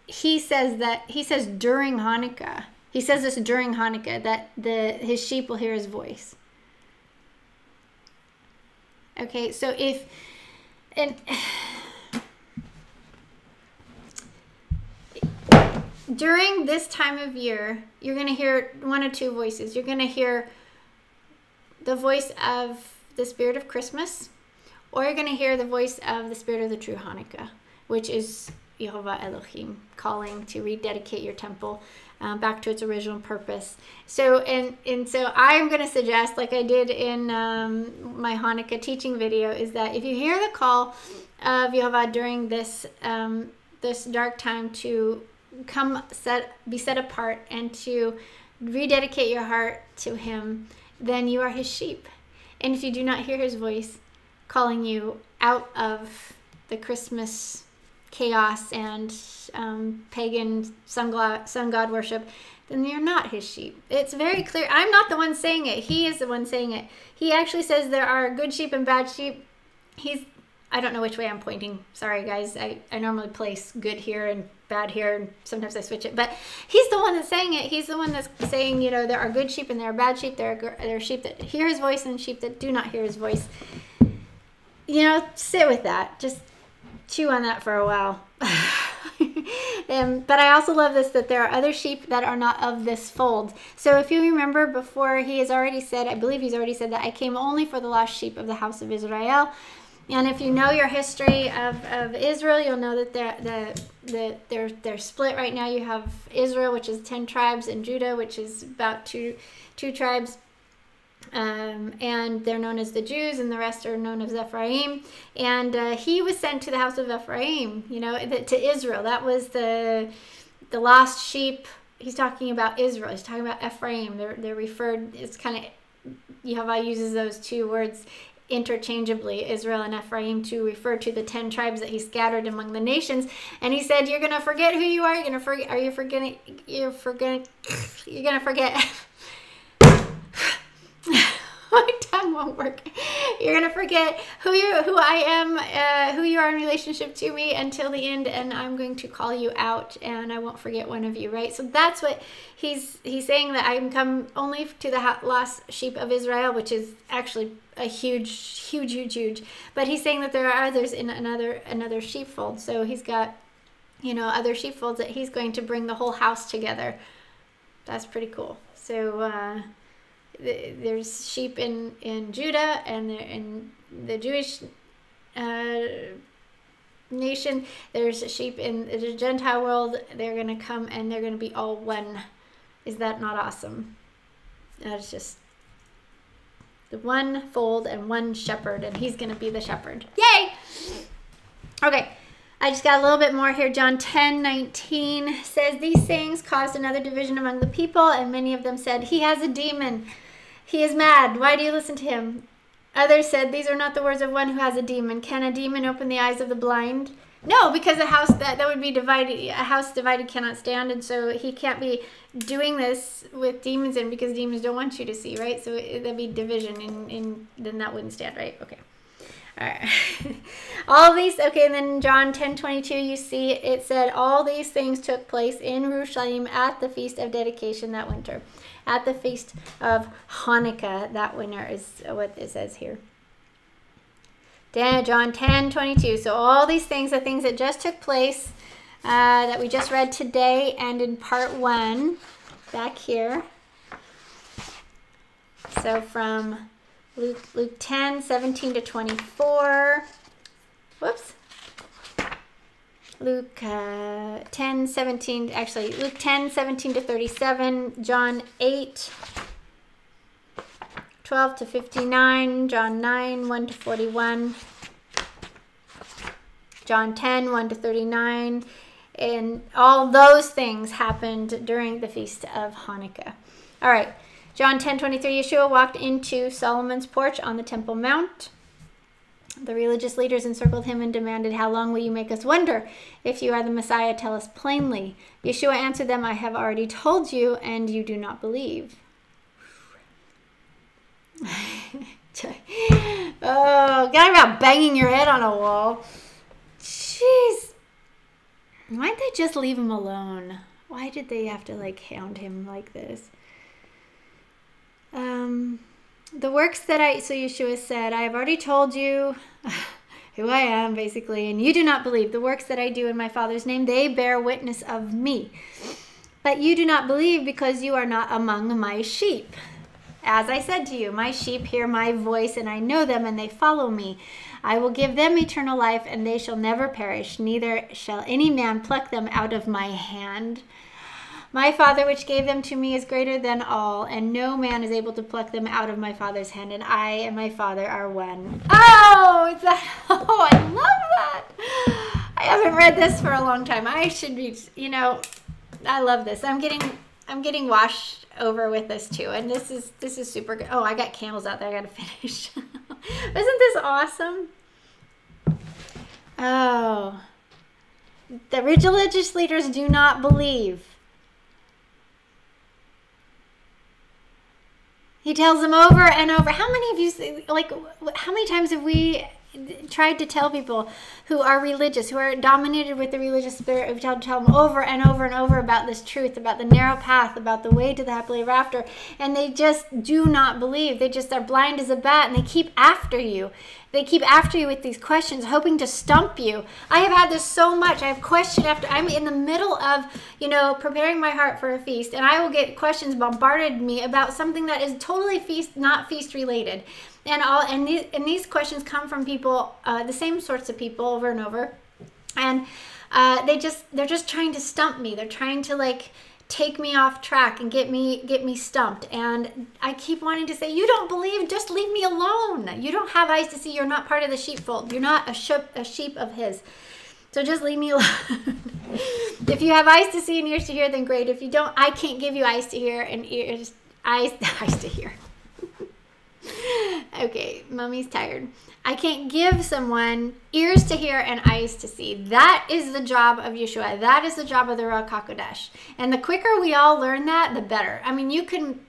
he says during Hanukkah, he says this during Hanukkah, that his sheep will hear his voice. Okay, so during this time of year, you're going to hear one of two voices. You're going to hear the voice of the spirit of Christmas, or you're going to hear the voice of the spirit of the true Hanukkah, which is YHVH Elohim, calling to rededicate your temple back to its original purpose. So so I'm going to suggest, like I did in my Hanukkah teaching video, is that if you hear the call of YHVH during this dark time to be set apart and to rededicate your heart to him, then you are his sheep. And if you do not hear his voice calling you out of the Christmas chaos and pagan sun god worship, then you're not his sheep. It's very clear. I'm not the one saying it. He is the one saying it. He actually says there are good sheep and bad sheep. I don't know which way I'm pointing. Sorry, guys. I normally place good here and bad here, and sometimes I switch it. But he's the one that's saying it. He's the one that's saying, there are good sheep and there are bad sheep. There are sheep that hear his voice and sheep that do not hear his voice. Sit with that. Just chew on that for a while. But I also love this, that there are other sheep that are not of this fold. So if you remember before, he has already said, I believe he's already said that I came only for the lost sheep of the house of Israel. And if you know your history of Israel, you'll know that they're split right now. You have Israel, which is 10 tribes, and Judah, which is about two tribes. And they're known as the Jews, and the rest are known as Ephraim. And he was sent to the house of Ephraim, to Israel. That was the lost sheep. He's talking about Israel. He's talking about Ephraim. They're referred. It's kind of, YHVH uses those two words interchangeably, Israel and Ephraim, to refer to the 10 tribes that he scattered among the nations. And he said, you're going to forget who you are. You're going to forget. You're going to forget. My tongue won't work. You're going to forget who I am, who you are in relationship to me until the end, and I'm going to call you out, and I won't forget one of you, right? So that's what he's saying, that I'm come only to the lost sheep of Israel, which is actually a huge. But he's saying that there are others in another sheepfold. So he's got, other sheepfolds that he's going to bring the whole house together. That's pretty cool. So, there's sheep in Judah and in the Jewish nation. There's sheep in the Gentile world. They're going to come and they're going to be all one. Is that not awesome? That's just the one fold and one shepherd, and he's going to be the shepherd. Yay! Okay. I just got a little bit more here. John 10:19 says, these things caused another division among the people, and many of them said, he has a demon. He is mad. Why do you listen to him? Others said, these are not the words of one who has a demon. Can a demon open the eyes of the blind? No, because a house that would be divided, a house divided cannot stand, and so he can't be doing this with demons in, because demons don't want you to see, right? So that'd be division, and then that wouldn't stand, right? Okay. All right. All these, okay, and then John 10:22, you see it said, all these things took place in Jerusalem at the Feast of Dedication that winter. At the Feast of Hanukkah that winter is what it says here. John 10:22. So all these things are things that just took place that we just read today and in part 1 back here. So from Luke 10:17-24. Whoops. Luke 10:17, actually Luke 10:17-37, John 8, 12 to 59, John 9, 1 to 41, John 10, 1 to 39, and all those things happened during the Feast of Hanukkah. All right, John 10, 23, Yeshua walked into Solomon's porch on the Temple Mount. The religious leaders encircled him and demanded, "How long will you make us wonder? If you are the Messiah, tell us plainly." Yeshua answered them, "I have already told you, and you do not believe." Oh, God, about banging your head on a wall. Jeez. Why didn't they just leave him alone? Why did they have to, like, hound him like this? The works that so Yeshua said, "I have already told you who I am," basically, "and you do not believe. The works that I do in my Father's name, they bear witness of me. But you do not believe because you are not among my sheep. As I said to you, my sheep hear my voice, and I know them, and they follow me. I will give them eternal life, and they shall never perish, neither shall any man pluck them out of my hand. My Father, which gave them to me, is greater than all, and no man is able to pluck them out of my Father's hand, and I and my Father are one." Oh, I love that. I haven't read this for a long time. I should be, I love this. I'm getting washed over with this too, and this is super good. Oh, I got candles out there. I got to finish. Isn't this awesome? Oh, the religious leaders do not believe. He tells them over and over. How many of you, how many times have we tried to tell people who are religious, who are dominated with the religious spirit, we've tried to tell them over and over and over about this truth, about the narrow path, about the way to the happily ever after, and they just do not believe. They just are blind as a bat, and they keep after you. They keep after you with these questions, hoping to stump you. I have had this so much. I have question after. I'm in the middle of, preparing my heart for a feast, and I will get questions bombarded me about something that is totally not feast related. And these questions come from people, the same sorts of people over and over, and they're just trying to stump me. They're trying to take me off track and get me stumped. And I keep wanting to say, "You don't believe, just leave me alone. You don't have eyes to see. You're not part of the sheepfold. You're not a sheep of his. So just leave me alone." If you have eyes to see and ears to hear, then great. If you don't, I can't give you eyes to hear and eyes to hear. Okay, mommy's tired. I can't give someone ears to hear and eyes to see. That is the job of Yeshua. That is the job of the Ruach HaKodesh. And the quicker we all learn that, the better. I mean, you could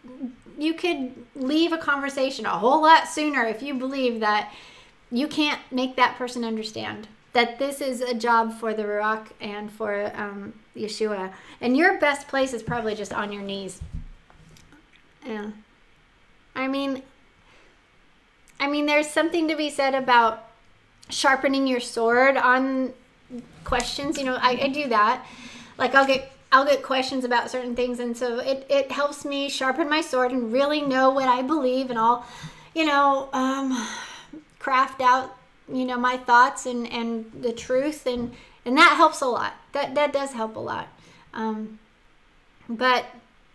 leave a conversation a whole lot sooner if you believe that you can't make that person understand that this is a job for the Ruach and for Yeshua. And your best place is probably just on your knees. Yeah. I mean, there's something to be said about sharpening your sword on questions. I do that. I'll get questions about certain things, and so it helps me sharpen my sword and really know what I believe, and I'll, craft out, my thoughts and the truth, and that helps a lot. That does help a lot. But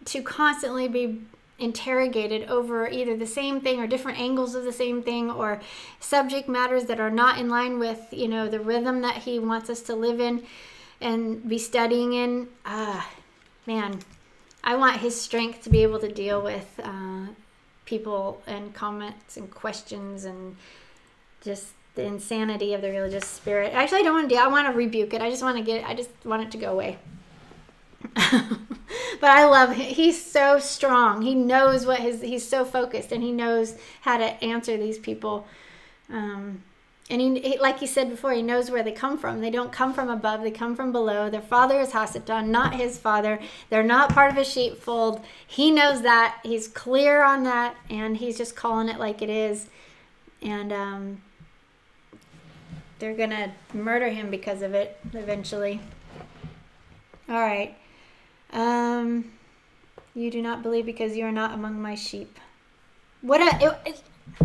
to constantly be interrogated over either the same thing or different angles of the same thing, or subject matters that are not in line with the rhythm that he wants us to live in and be studying in, man, I want his strength to be able to deal with people and comments and questions and just the insanity of the religious spirit. Actually, I don't want to I want to rebuke it. I just want it to go away. But I love him. He's so strong. He knows he's so focused, and he knows how to answer these people. And he, like he said before, he knows where they come from. They don't come from above. They come from below. Their father is Hasatan, not his father. They're not part of his sheepfold. He knows that. He's clear on that, and he's just calling it like it is. And they're going to murder him because of it eventually. All right. You do not believe because you are not among my sheep.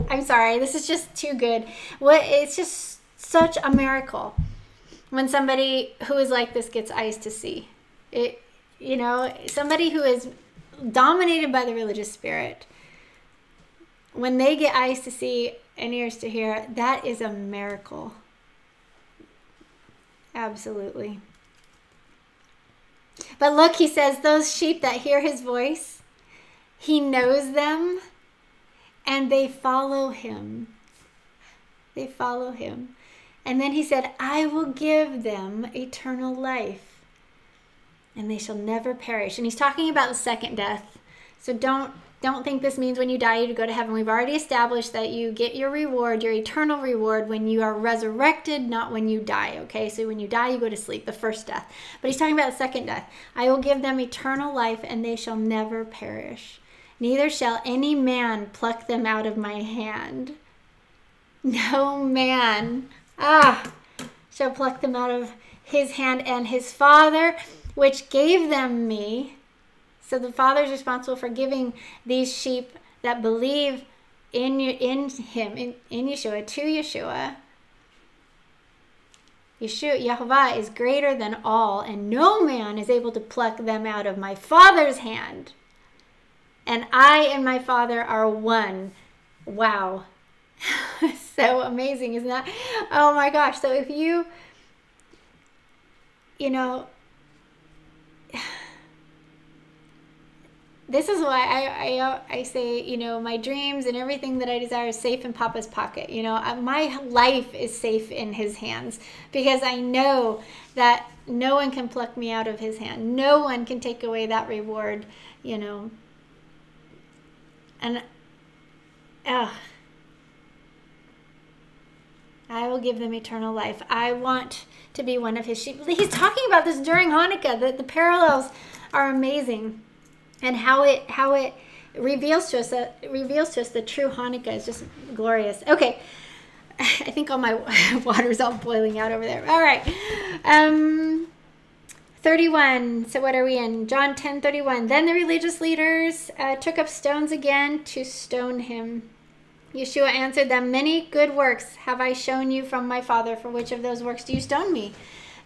I'm sorry, this is just too good. It's just such a miracle when somebody who is like this gets eyes to see. Somebody who is dominated by the religious spirit. when they get eyes to see and ears to hear, that is a miracle. Absolutely. But look, he says, those sheep that hear his voice, he knows them and they follow him. They follow him. And then he said, I will give them eternal life and they shall never perish. And he's talking about the second death. So don't think this means when you die you go to heaven. We've already established that you get your reward, your eternal reward, when you are resurrected, not when you die, okay? So when you die, you go to sleep, the first death. But he's talking about the second death. I will give them eternal life, and they shall never perish. Neither shall any man pluck them out of my hand. No man, shall pluck them out of his hand, and his Father, which gave them me. So the Father is responsible for giving these sheep that believe in him, in Yeshua, to Yeshua. Yehovah is greater than all, and no man is able to pluck them out of my Father's hand. And I and my Father are one. Wow. So amazing, isn't that? Oh my gosh. So if you this is why I say, my dreams and everything that I desire is safe in Papa's pocket. My life is safe in his hands because I know that no one can pluck me out of his hand. No one can take away that reward, And, I will give them eternal life. I want to be one of his sheep. He's talking about this during Hanukkah. The parallels are amazing. And how it reveals to us that the true Hanukkah is just glorious. Okay, I think all my water's all boiling out over there. All right, 31. So what are we in? John 10:31. Then the religious leaders took up stones again to stone him. Yeshua answered them, many good works have I shown you from my Father. For which of those works do you stone me?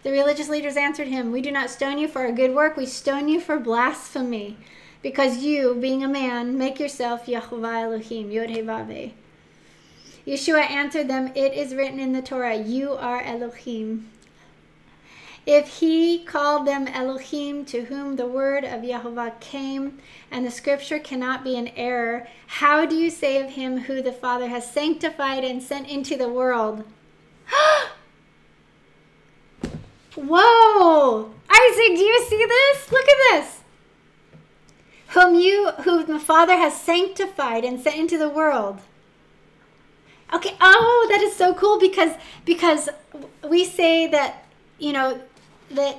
The religious leaders answered him, we do not stone you for a good work. We stone you for blasphemy. Because you, being a man, make yourself YHVH Elohim, YHVH. Yeshua answered them, it is written in the Torah, you are Elohim. If he called them Elohim, to whom the word of Yehovah came, and the scripture cannot be in error, how do you say of him who the Father has sanctified and sent into the world? Whoa! Isaac, do you see this? Look at this. Whom the Father has sanctified and sent into the world. Okay, that is so cool because we say that, that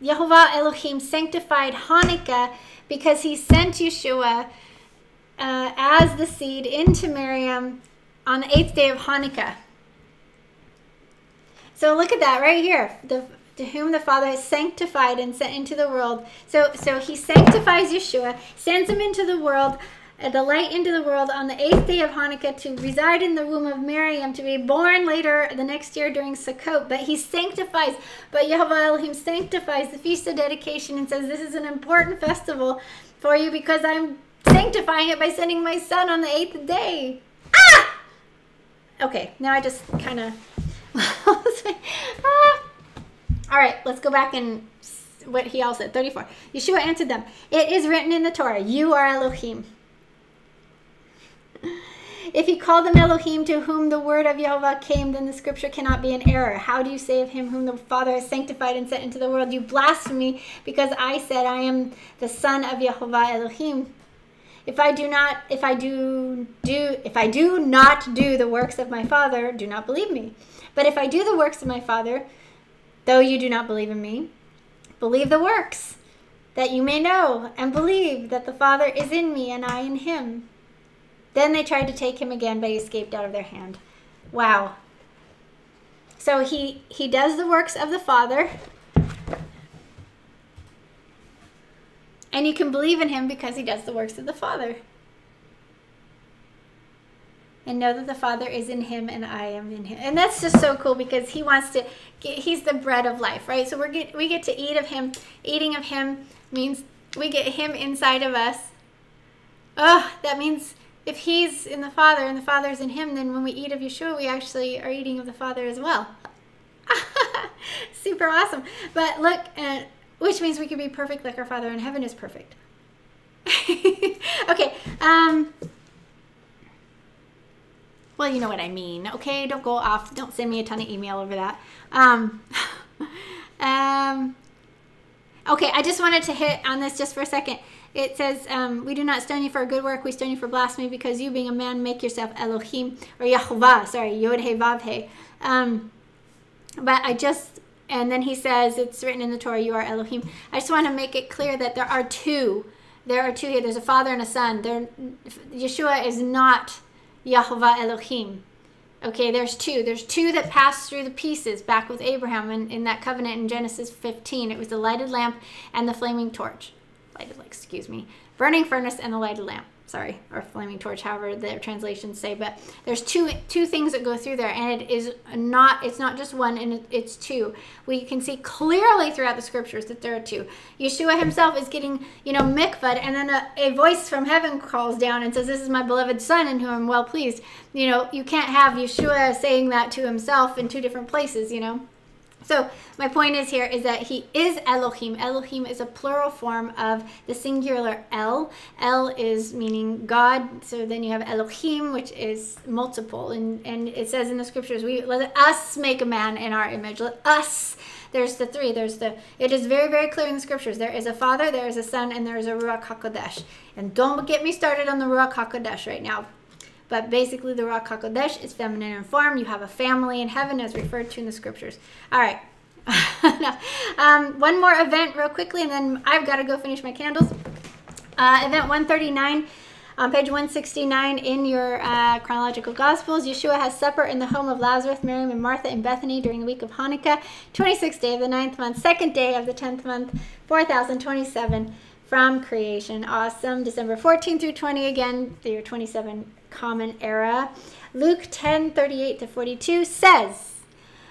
Yehovah Elohim sanctified Hanukkah because he sent Yeshua as the seed into Miriam on the 8th day of Hanukkah. So look at that right here. To whom the Father has sanctified and sent into the world. So he sanctifies Yeshua, sends him into the world, the light into the world on the 8th day of Hanukkah to reside in the womb of Miriam, to be born later the next year during Sukkot. But he sanctifies, Yehovah Elohim sanctifies the Feast of Dedication and says, this is an important festival for you because I'm sanctifying it by sending my son on the 8th day. Okay, now I just kind of... All right, let's go back and what he all said. 34. Yeshua answered them, it is written in the Torah, you are Elohim. If he called them Elohim, to whom the word of Yehovah came, then the scripture cannot be in error. How do you say of him whom the Father has sanctified and sent into the world, you blaspheme, because I said I am the son of Yehovah Elohim? If I do not do the works of my Father, do not believe me. But if I do the works of my Father, though you do not believe in me, believe the works, that you may know and believe that the Father is in me and I in him. Then they tried to take him again, but he escaped out of their hand. Wow. So he does the works of the Father, and you can believe in him because he does the works of the Father. And know that the Father is in him and I am in him. And that's just so cool because he wants to, he's the bread of life, right? So we get to eat of him. Eating of him means we get him inside of us. Oh, that means if he's in the Father and the Father's in him, then when we eat of Yeshua, we actually are eating of the Father as well. Super awesome. But look, which means we can be perfect like our Father in heaven is perfect. Okay. Well, you know what I mean. Okay, don't go off. Don't send me a ton of email over that. Okay, I just wanted to hit on this just for a second. It says, we do not stone you for a good work, we stone you for blasphemy, because you, being a man, make yourself Elohim, or Yahovah, sorry, Yod-He-Vav-He. And then he says, it's written in the Torah, you are Elohim. I just want to make it clear that there are two. There are two here. There's a Father and a Son. Yeshua is not Yahovah Elohim. Okay, there's two. There's two that passed through the pieces back with Abraham in that covenant in Genesis 15. It was the lighted lamp and the flaming torch. Burning furnace and the lighted lamp. Sorry, or flaming torch, however the translations say. But there's two things that go through there, and it's not just one, and it's two. We can see clearly throughout the scriptures that there are two. Yeshua himself is getting, mikvahd, and then a voice from heaven calls down and says, "This is my beloved Son in whom I'm well pleased." You can't have Yeshua saying that to himself in two different places, So my point is here is that he is Elohim. Elohim is a plural form of the singular El. El is meaning God. So then you have Elohim, which is multiple. And it says in the scriptures, let us make a man in our image. Let us. There's the three. It is very, very clear in the scriptures. There is a Father, there is a Son, and there is a Ruach HaKodesh. And don't get me started on the Ruach HaKodesh right now. But basically, the Ruach HaKodesh is feminine in form. You have a family in heaven as referred to in the scriptures. All right. One more event real quickly, and then I've got to go finish my candles. Event 139 on page 169 in your chronological Gospels. Yeshua has supper in the home of Lazarus, Miriam, and Martha in Bethany during the week of Hanukkah, 26th day of the 9th month, 2nd day of the 10th month, 4027 from creation. Awesome. December 14 through 20 again, the year 27 common era. Luke 10:38-42 says,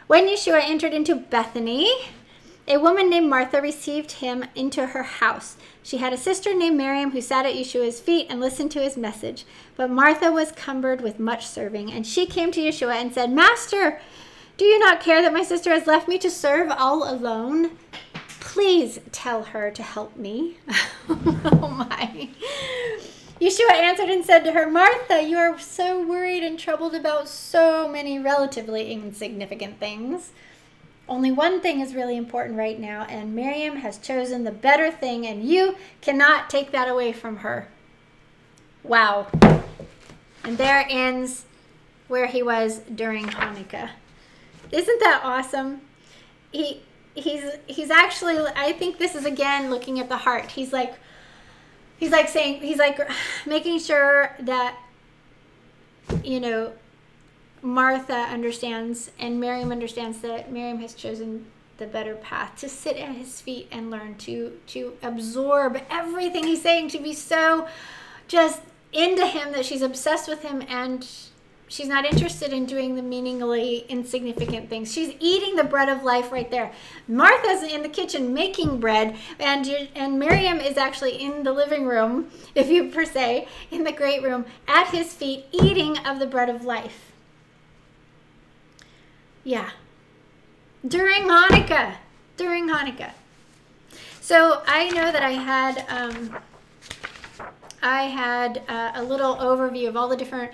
when Yeshua entered into Bethany, a woman named Martha received him into her house. She had a sister named Miriam who sat at Yeshua's feet and listened to his message. But Martha was cumbered with much serving, and she came to Yeshua and said, "Master, do you not care that my sister has left me to serve all alone? Please tell her to help me." Oh my. Yeshua answered and said to her, "Martha, you are so worried and troubled about so many relatively insignificant things. Only one thing is really important right now, and Miriam has chosen the better thing, and you cannot take that away from her." Wow. And there ends where he was during Hanukkah. Isn't that awesome? He's actually, I think this is again looking at the heart. He's like making sure that, Martha understands and Miriam understands that Miriam has chosen the better path, to sit at his feet and learn, to absorb everything he's saying, to be so just into him that she's obsessed with him, and she's not interested in doing the meaningfully insignificant things. She's eating the bread of life right there. Martha's in the kitchen making bread, and Miriam is actually in the living room, if you per se, in the great room, at his feet, eating of the bread of life. Yeah. During Hanukkah. So I know that I had a little overview of all the different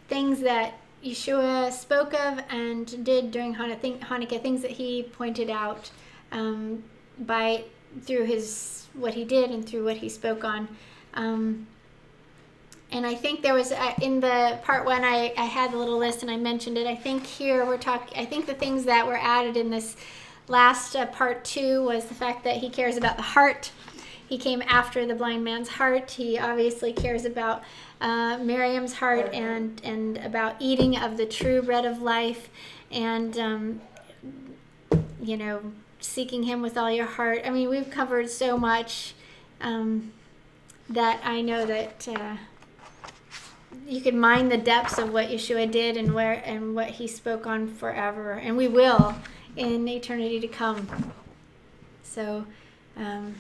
things that Yeshua spoke of and did during Hanukkah, things that he pointed out through what he did and through what he spoke on. And I think there was, in the part one, I had a little list and I mentioned it. I think here I think the things that were added in this last part two was the fact that he cares about the heart. He came after the blind man's heart. He obviously cares about Miriam's heart and about eating of the true bread of life, and seeking him with all your heart. I mean, we've covered so much that I know that you can mine the depths of what Yeshua did and what he spoke on forever, and we will in eternity to come. So, and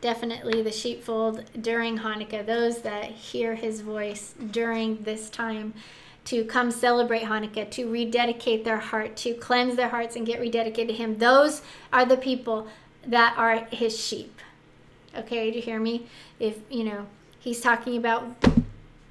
definitely the sheepfold during Hanukkah, those that hear his voice during this time to come celebrate Hanukkah, to rededicate their heart, to cleanse their hearts and get rededicated to him. Those are the people that are his sheep. Okay, did you hear me? If, he's talking about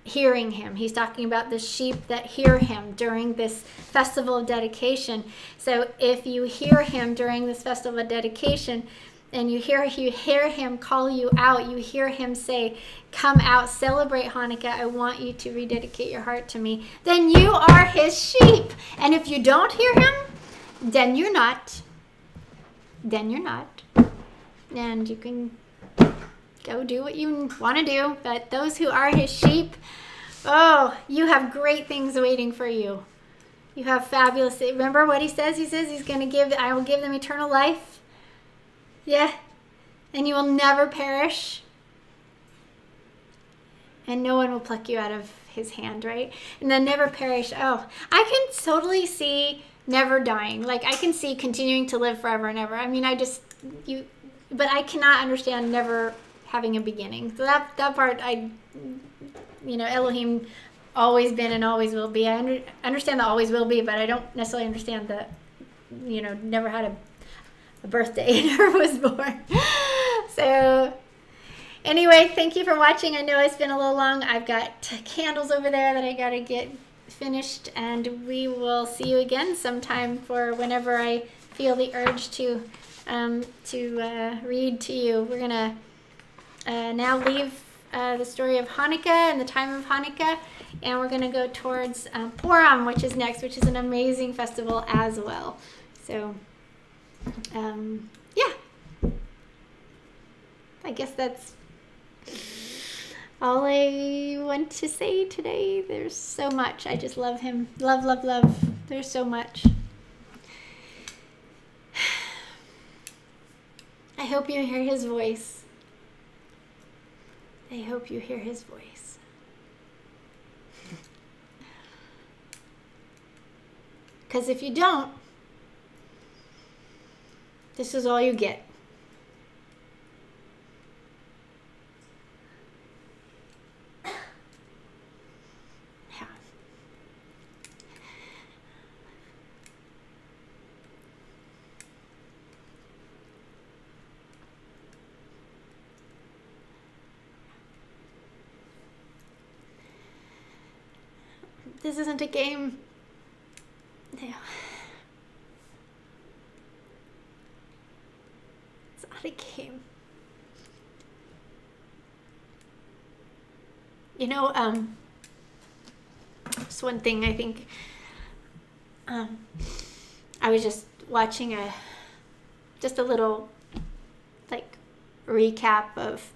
hearing him. He's talking about the sheep that hear him during this festival of dedication. So if you hear him during this festival of dedication, and you hear him call you out, you hear him say, come out, celebrate Hanukkah, I want you to rededicate your heart to me, then you are his sheep. And if you don't hear him, then you're not. Then you're not. And you can go do what you want to do. But those who are his sheep, oh, you have great things waiting for you. You have fabulous, remember what he says? He says he's going to give, I will give them eternal life. Yeah, and you will never perish, and no one will pluck you out of his hand, right? And then never perish. Oh, I can totally see never dying. Like, I can see continuing to live forever and ever. I mean, but I cannot understand never having a beginning. So that part, Elohim always been and always will be. I understand that always will be, but I don't necessarily understand that, never had a birthday, never was born. So anyway, thank you for watching. I know it's been a little long. I've got candles over there that I got to get finished, and we will see you again sometime for whenever I feel the urge to read to you. We're gonna now leave the story of Hanukkah and the time of Hanukkah, and we're gonna go towards Purim, which is next, which is an amazing festival as well. So yeah, I guess that's all I want to say today. There's so much. I just love him. Love, love, love. There's so much. I hope you hear his voice. I hope you hear his voice. Because if you don't, this is all you get. Yeah. This isn't a game. No. A game. Just one thing I think, I was just watching just a little like recap of,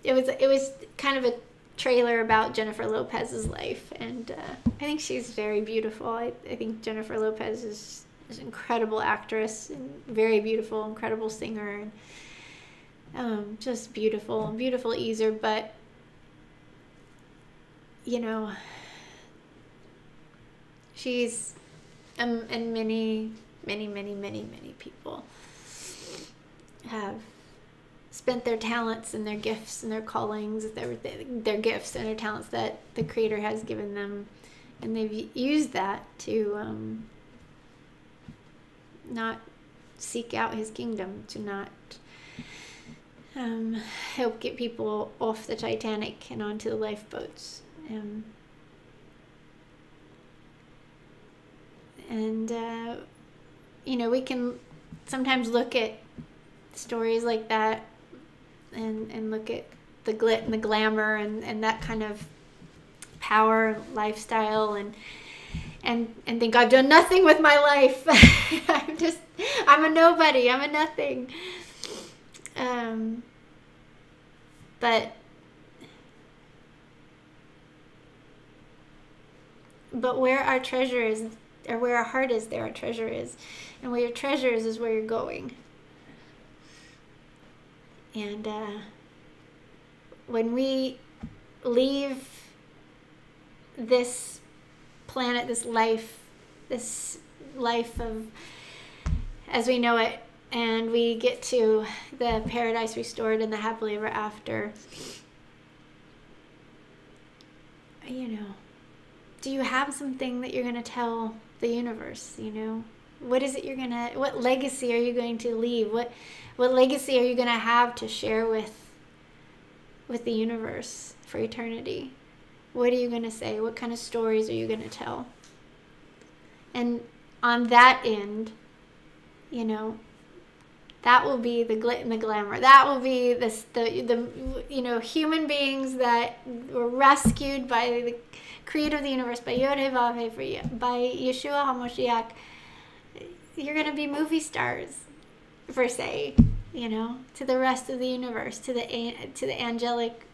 it was kind of a trailer about Jennifer Lopez's life, and I think she's very beautiful. I think Jennifer Lopez is an incredible actress and very beautiful, incredible singer, and just beautiful Easer. But she's and many people have spent their talents and their gifts and their callings, their gifts and their talents that the Creator has given them, and they've used that to not seek out his kingdom, to not help get people off the Titanic and onto the lifeboats. We can sometimes look at stories like that and look at the glit and the glamour and that kind of power lifestyle and think I've done nothing with my life. I'm a nobody. I'm a nothing. But where our treasure is, or where our heart is, there our treasure is. And where your treasure is where you're going. And when we leave this planet, this life of, as we know it, and we get to the paradise restored and the happily ever after, you know, do you have something that you're going to tell the universe? You know, what is it what legacy are you going to leave? What legacy are you going to have to share with the universe for eternity? What are you going to say? What kind of stories are you going to tell? And on that end, you know, that will be the glit and the glamour. That will be the you know, human beings that were rescued by the creator of the universe, by YHVH, by Yeshua HaMashiach. You're going to be movie stars, per se, you know, to the rest of the universe, to the angelic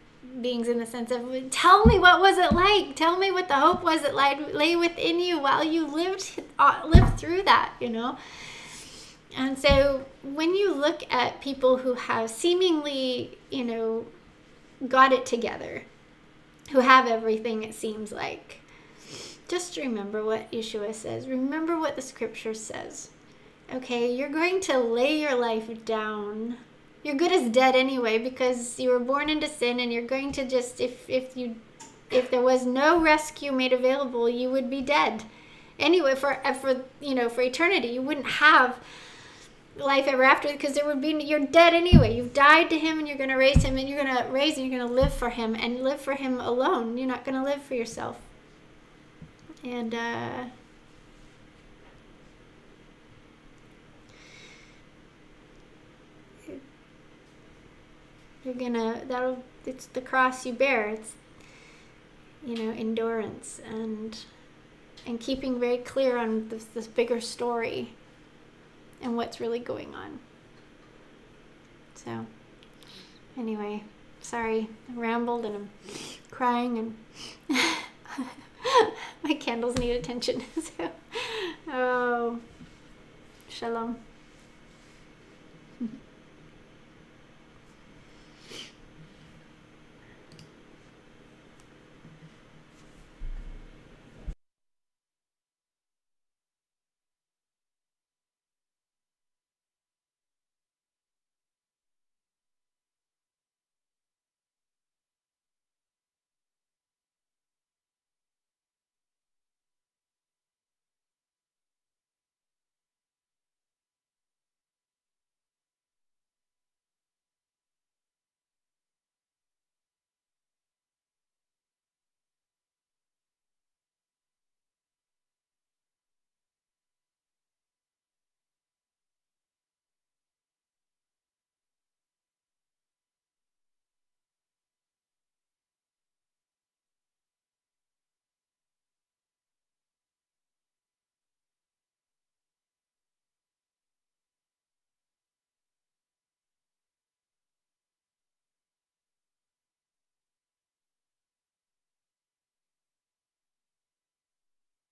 beings, in the sense of, tell me, what was it like? Tell me what the hope was that lay within you while you lived through that, you know. And so when you look at people who have seemingly, you know, got it together, who have everything, it seems like, just remember what Yeshua says. Remember what the scripture says. Okay, you're going to lay your life down. You're good as dead anyway, because you were born into sin, and you're going to just, if there was no rescue made available, you would be dead. Anyway, for you know, for eternity, you wouldn't have life ever after, because you're dead anyway. You've died to him, and you're going to raise him, and you're going to live for him, and live for him alone. You're not going to live for yourself. And it's the cross you bear. It's, you know, endurance and keeping very clear on this bigger story and what's really going on. So anyway, sorry, I rambled and I'm crying, and my candles need attention. So, oh, shalom.